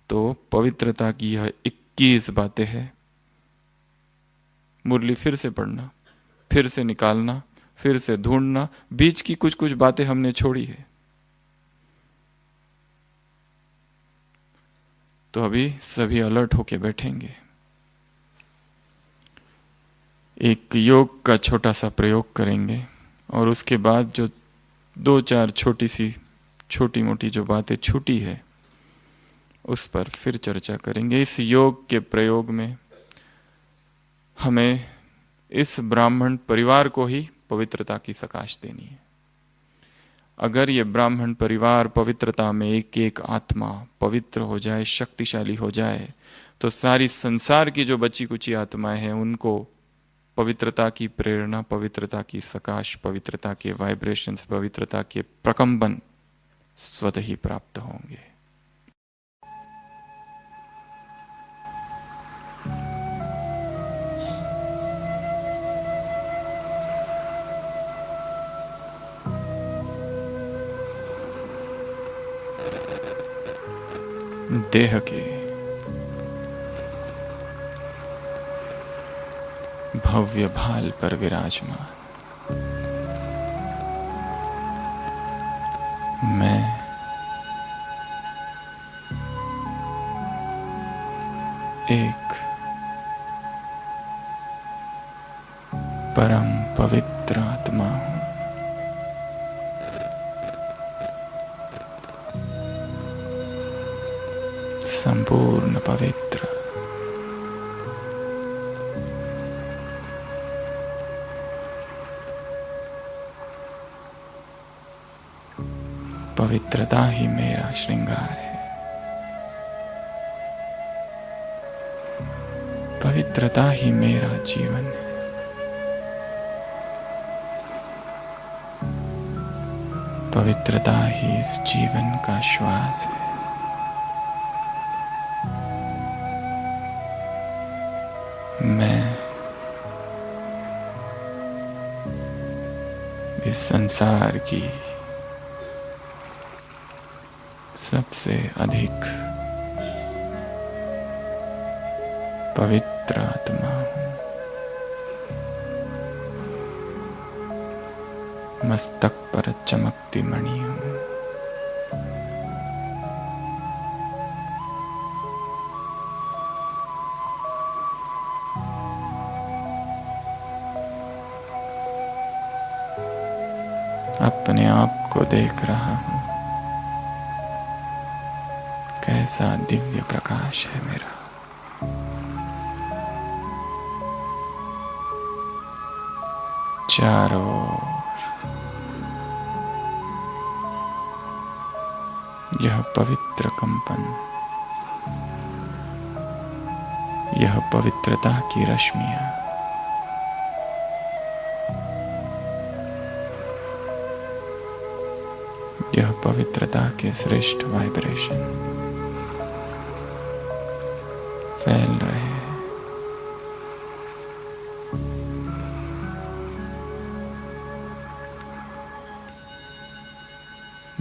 B: तो पवित्रता की यह 21 बातें हैं। मुरली फिर से पढ़ना, फिर से निकालना, फिर से ढूंढना। बीच की कुछ कुछ बातें हमने छोड़ी है। तो अभी सभी अलर्ट होके बैठेंगे। एक योग का छोटा सा प्रयोग करेंगे और उसके बाद जो 2-4 छोटी मोटी जो बातें छूटी है उस पर फिर चर्चा करेंगे। इस योग के प्रयोग में हमें इस ब्राह्मण परिवार को ही पवित्रता की सकाश देनी है। अगर ये ब्राह्मण परिवार पवित्रता में एक एक आत्मा पवित्र हो जाए, शक्तिशाली हो जाए, तो सारी संसार की जो बची कुची आत्माएं हैं उनको पवित्रता की प्रेरणा, पवित्रता की सकाश, पवित्रता के वाइब्रेशंस, पवित्रता के प्रकंपन स्वतः ही प्राप्त होंगे। देह के भव्य भाल पर विराजमान मैं एक परम पवित्र आत्मा हूं। संपूर्ण पवित्र, पवित्रता ही मेरा श्रृंगार है, पवित्रता ही मेरा जीवन है। पवित्रता ही इस जीवन का श्वास है। मैं इस संसार की सबसे अधिक पवित्र आत्मा हूं। मस्तक पर चमकती मणि हूं। अपने आप को देख रहा हूं, कैसा दिव्य प्रकाश है मेरा। चारों ओर यह पवित्र कंपन, यह पवित्रता की रश्मियां, यह पवित्रता के श्रेष्ठ वाइब्रेशन फैल रहे हैं।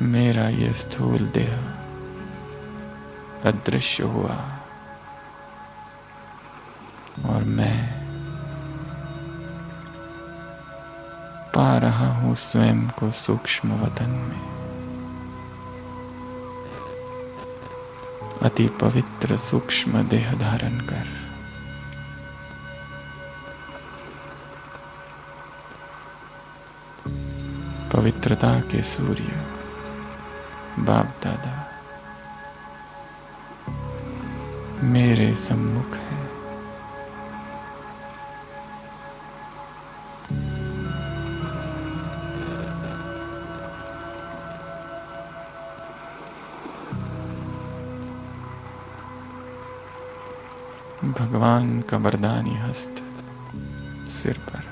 B: मेरा ये स्थूल देह अदृश्य हुआ और मैं पा रहा हूं स्वयं को सूक्ष्म वतन में, अति पवित्र सूक्ष्म देह धारण कर। पवित्रता के सूर्य बाप दादा मेरे सम्मुख है। भगवान का वरदानी हस्त सिर पर।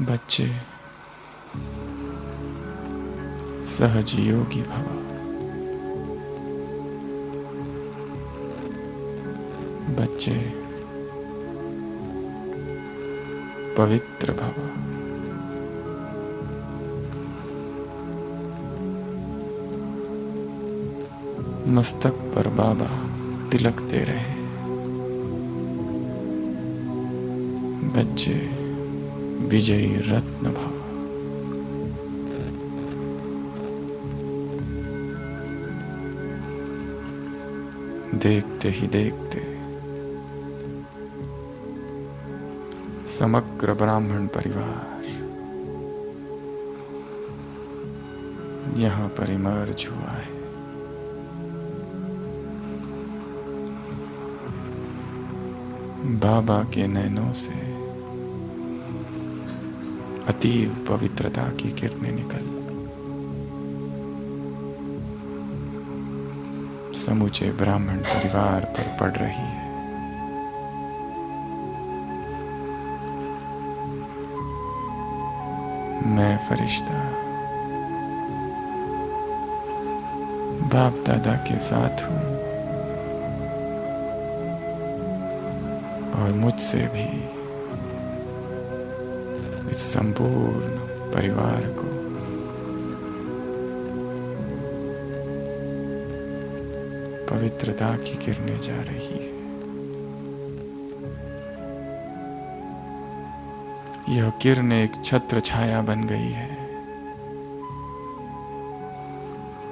B: बच्चे सहज योगी भव। बच्चे पवित्र भव। मस्तक पर बाबा तिलक दे रहे। बच्चे विजयी रत्न भव। देखते ही देखते समग्र ब्राह्मण परिवार यहां पर इमर्ज हुआ है। बाबा के नैनों से अतीव पवित्रता की किरणें निकल समूचे ब्राह्मण परिवार पर पड़ रही है। मैं फरिश्ता बाप दादा के साथ हूं और मुझसे भी इस संपूर्ण परिवार को पवित्रता की किरणें जा रही है। यह किरण एक छत्र छाया बन गई है।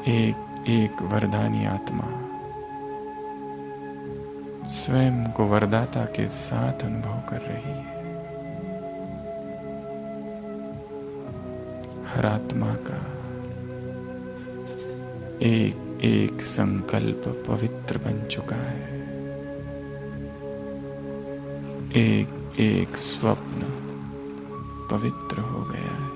B: एक एक वरदानी आत्मा स्वयं को वरदाता के साथ अनुभव कर रही है। हर आत्मा का एक एक संकल्प पवित्र बन चुका है। एक एक स्वप्न पवित्र हो गया है।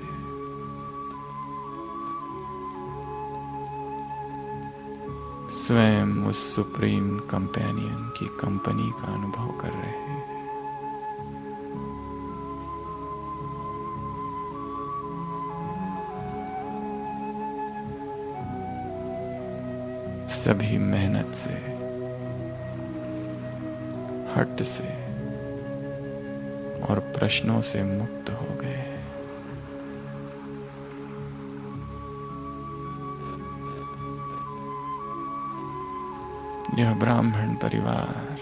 B: स्वयं उस सुप्रीम कंपेनियन की कंपनी का अनुभव कर रहे हैं। सभी मेहनत से, हट से और प्रश्नों से मुक्त हो गए। यह ब्राह्मण परिवार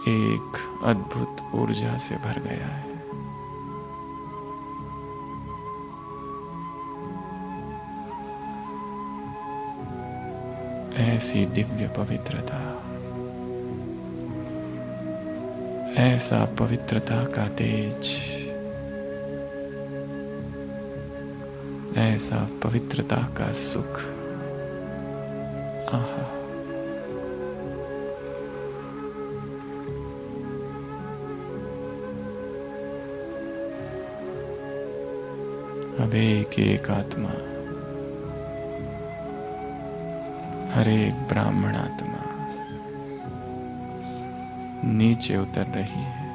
B: एक अद्भुत ऊर्जा से भर गया है। ऐसी दिव्य पवित्रता, ऐसा पवित्रता का तेज, ऐसा पवित्रता का सुख। आहा, अब एक एक आत्मा, हर एक ब्राह्मण आत्मा नीचे उतर रही है।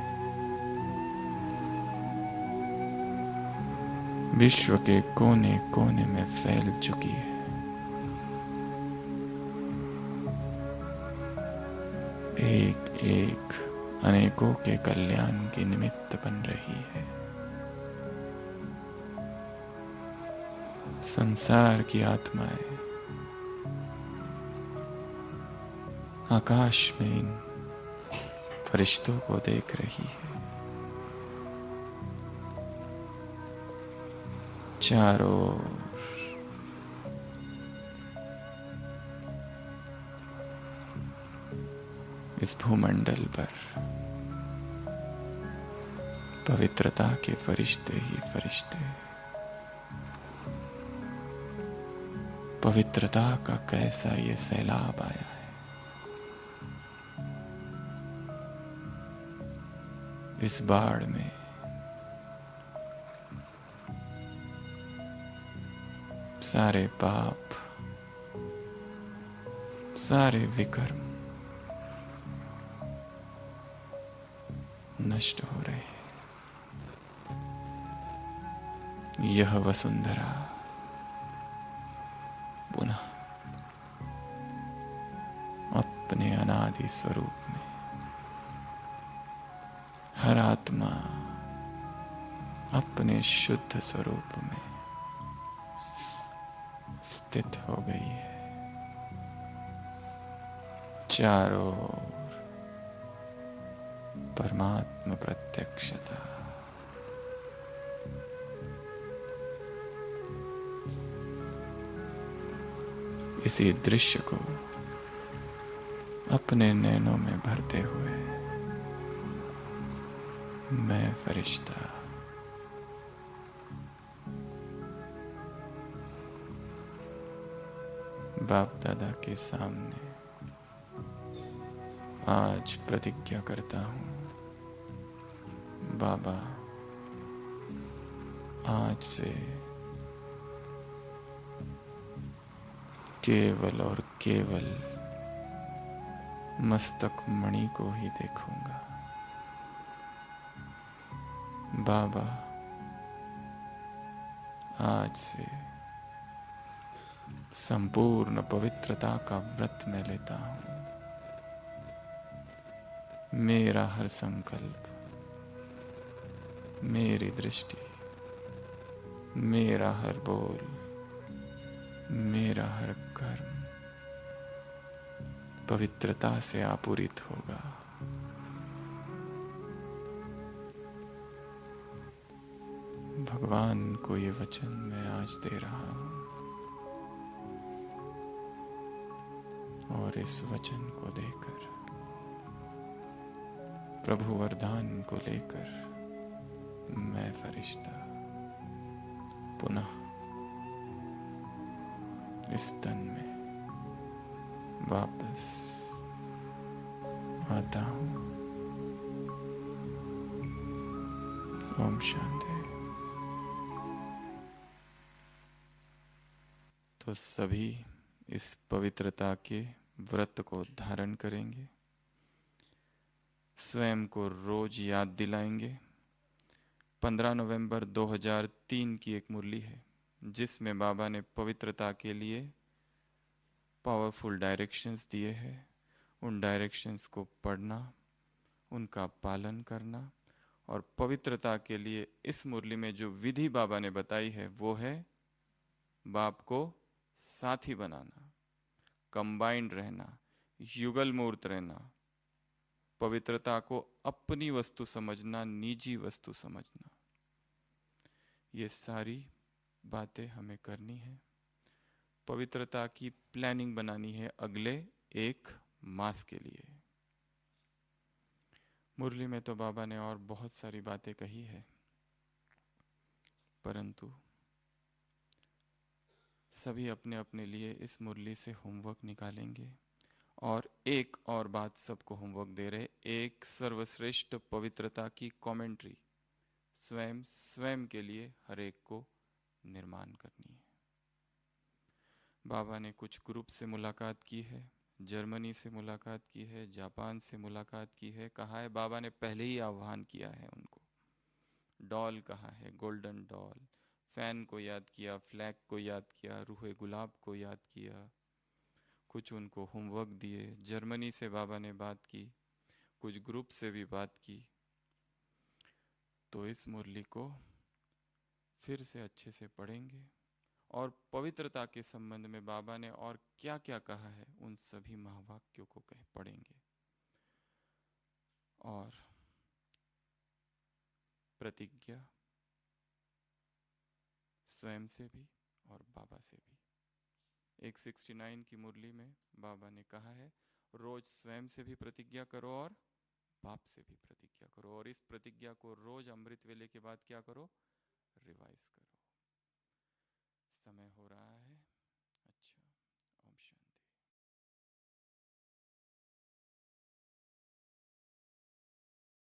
B: विश्व के कोने कोने में फैल चुकी है। एक एक अनेकों के कल्याण की निमित्त बन रही है। संसार की आत्माएं आकाश में इन फरिश्तों को देख रही है। चारों ओर इस भूमंडल पर पवित्रता के फरिश्ते ही फरिश्ते। पवित्रता का कैसा ये सैलाब आया है। इस बाढ़ में सारे पाप, सारे विकर्म नष्ट हो रहे हैं। यह वसुंधरा पुनः अपने अनादि स्वरूप में, हर आत्मा अपने शुद्ध स्वरूप में स्थित हो गई है। चारों ओर परमात्मा प्रत्यक्षता। इसी दृश्य को अपने नैनों में भरते हुए मैं फरिश्ता बाप दादा के सामने आज प्रतिज्ञा करता हूं, बाबा आज से केवल और केवल मस्तक मणि को ही देखूंगा। बाबा आज से संपूर्ण पवित्रता का व्रत मैं लेता हूं। मेरा हर संकल्प, मेरी दृष्टि, मेरा हर बोल, मेरा हर कर्म पवित्रता से आपूरित होगा। भगवान को ये वचन मैं आज दे रहा हूं और इस वचन को देकर, प्रभु वरदान को लेकर मैं फरिश्ता पुनः इस तन में वापस आता हूं। ओम शांति। तो सभी इस पवित्रता के व्रत को धारण करेंगे, स्वयं को रोज याद दिलाएंगे। 15 नवंबर 2003 की एक मुरली है जिसमें बाबा ने पवित्रता के लिए पावरफुल डायरेक्शंस दिए हैं। उन डायरेक्शंस को पढ़ना, उनका पालन करना, और पवित्रता के लिए इस मुरली में जो विधि बाबा ने बताई है वो है बाप को साथी बनाना, कंबाइंड रहना, युगल मूर्त रहना, पवित्रता को अपनी वस्तु समझना, निजी वस्तु समझना। ये सारी बातें हमें करनी है। पवित्रता की प्लानिंग बनानी है अगले 1 मास के लिए। मुरली में तो बाबा ने और बहुत सारी बातें कही है, परंतु सभी अपने अपने लिए इस मुरली से होमवर्क निकालेंगे। और एक और बात सबको होमवर्क दे रहे, एक सर्वश्रेष्ठ पवित्रता की कमेंट्री स्वयं स्वयं के लिए हर एक को निर्माण करनी है। बाबा ने कुछ ग्रुप से मुलाकात की है, जर्मनी से मुलाकात की है, जापान से मुलाकात की है। कहा है बाबा ने पहले ही आह्वान किया है उनको। डॉल कहा है, गोल्डन डॉल, फैन को याद किया, फ्लैग को याद किया, रूहे गुलाब को याद किया, कुछ उनको होमवर्क दिए। जर्मनी से बाबा ने बात की, कुछ ग्रुप से भी बात की। तो इस मुरली को फिर से अच्छे से पढ़ेंगे और पवित्रता के संबंध में बाबा ने और क्या क्या कहा है उन सभी महावाक्यों को कह पढ़ेंगे और प्रतिज्ञा स्वयं से भी और बाबा से भी। 169 की मुरली में बाबा ने कहा है रोज स्वयं से भी प्रतिज्ञा करो और बाप से भी प्रतिज्ञा करो, और इस प्रतिज्ञा को रोज अमृत वेले के बाद क्या करो, रिवाइज करो। समय हो रहा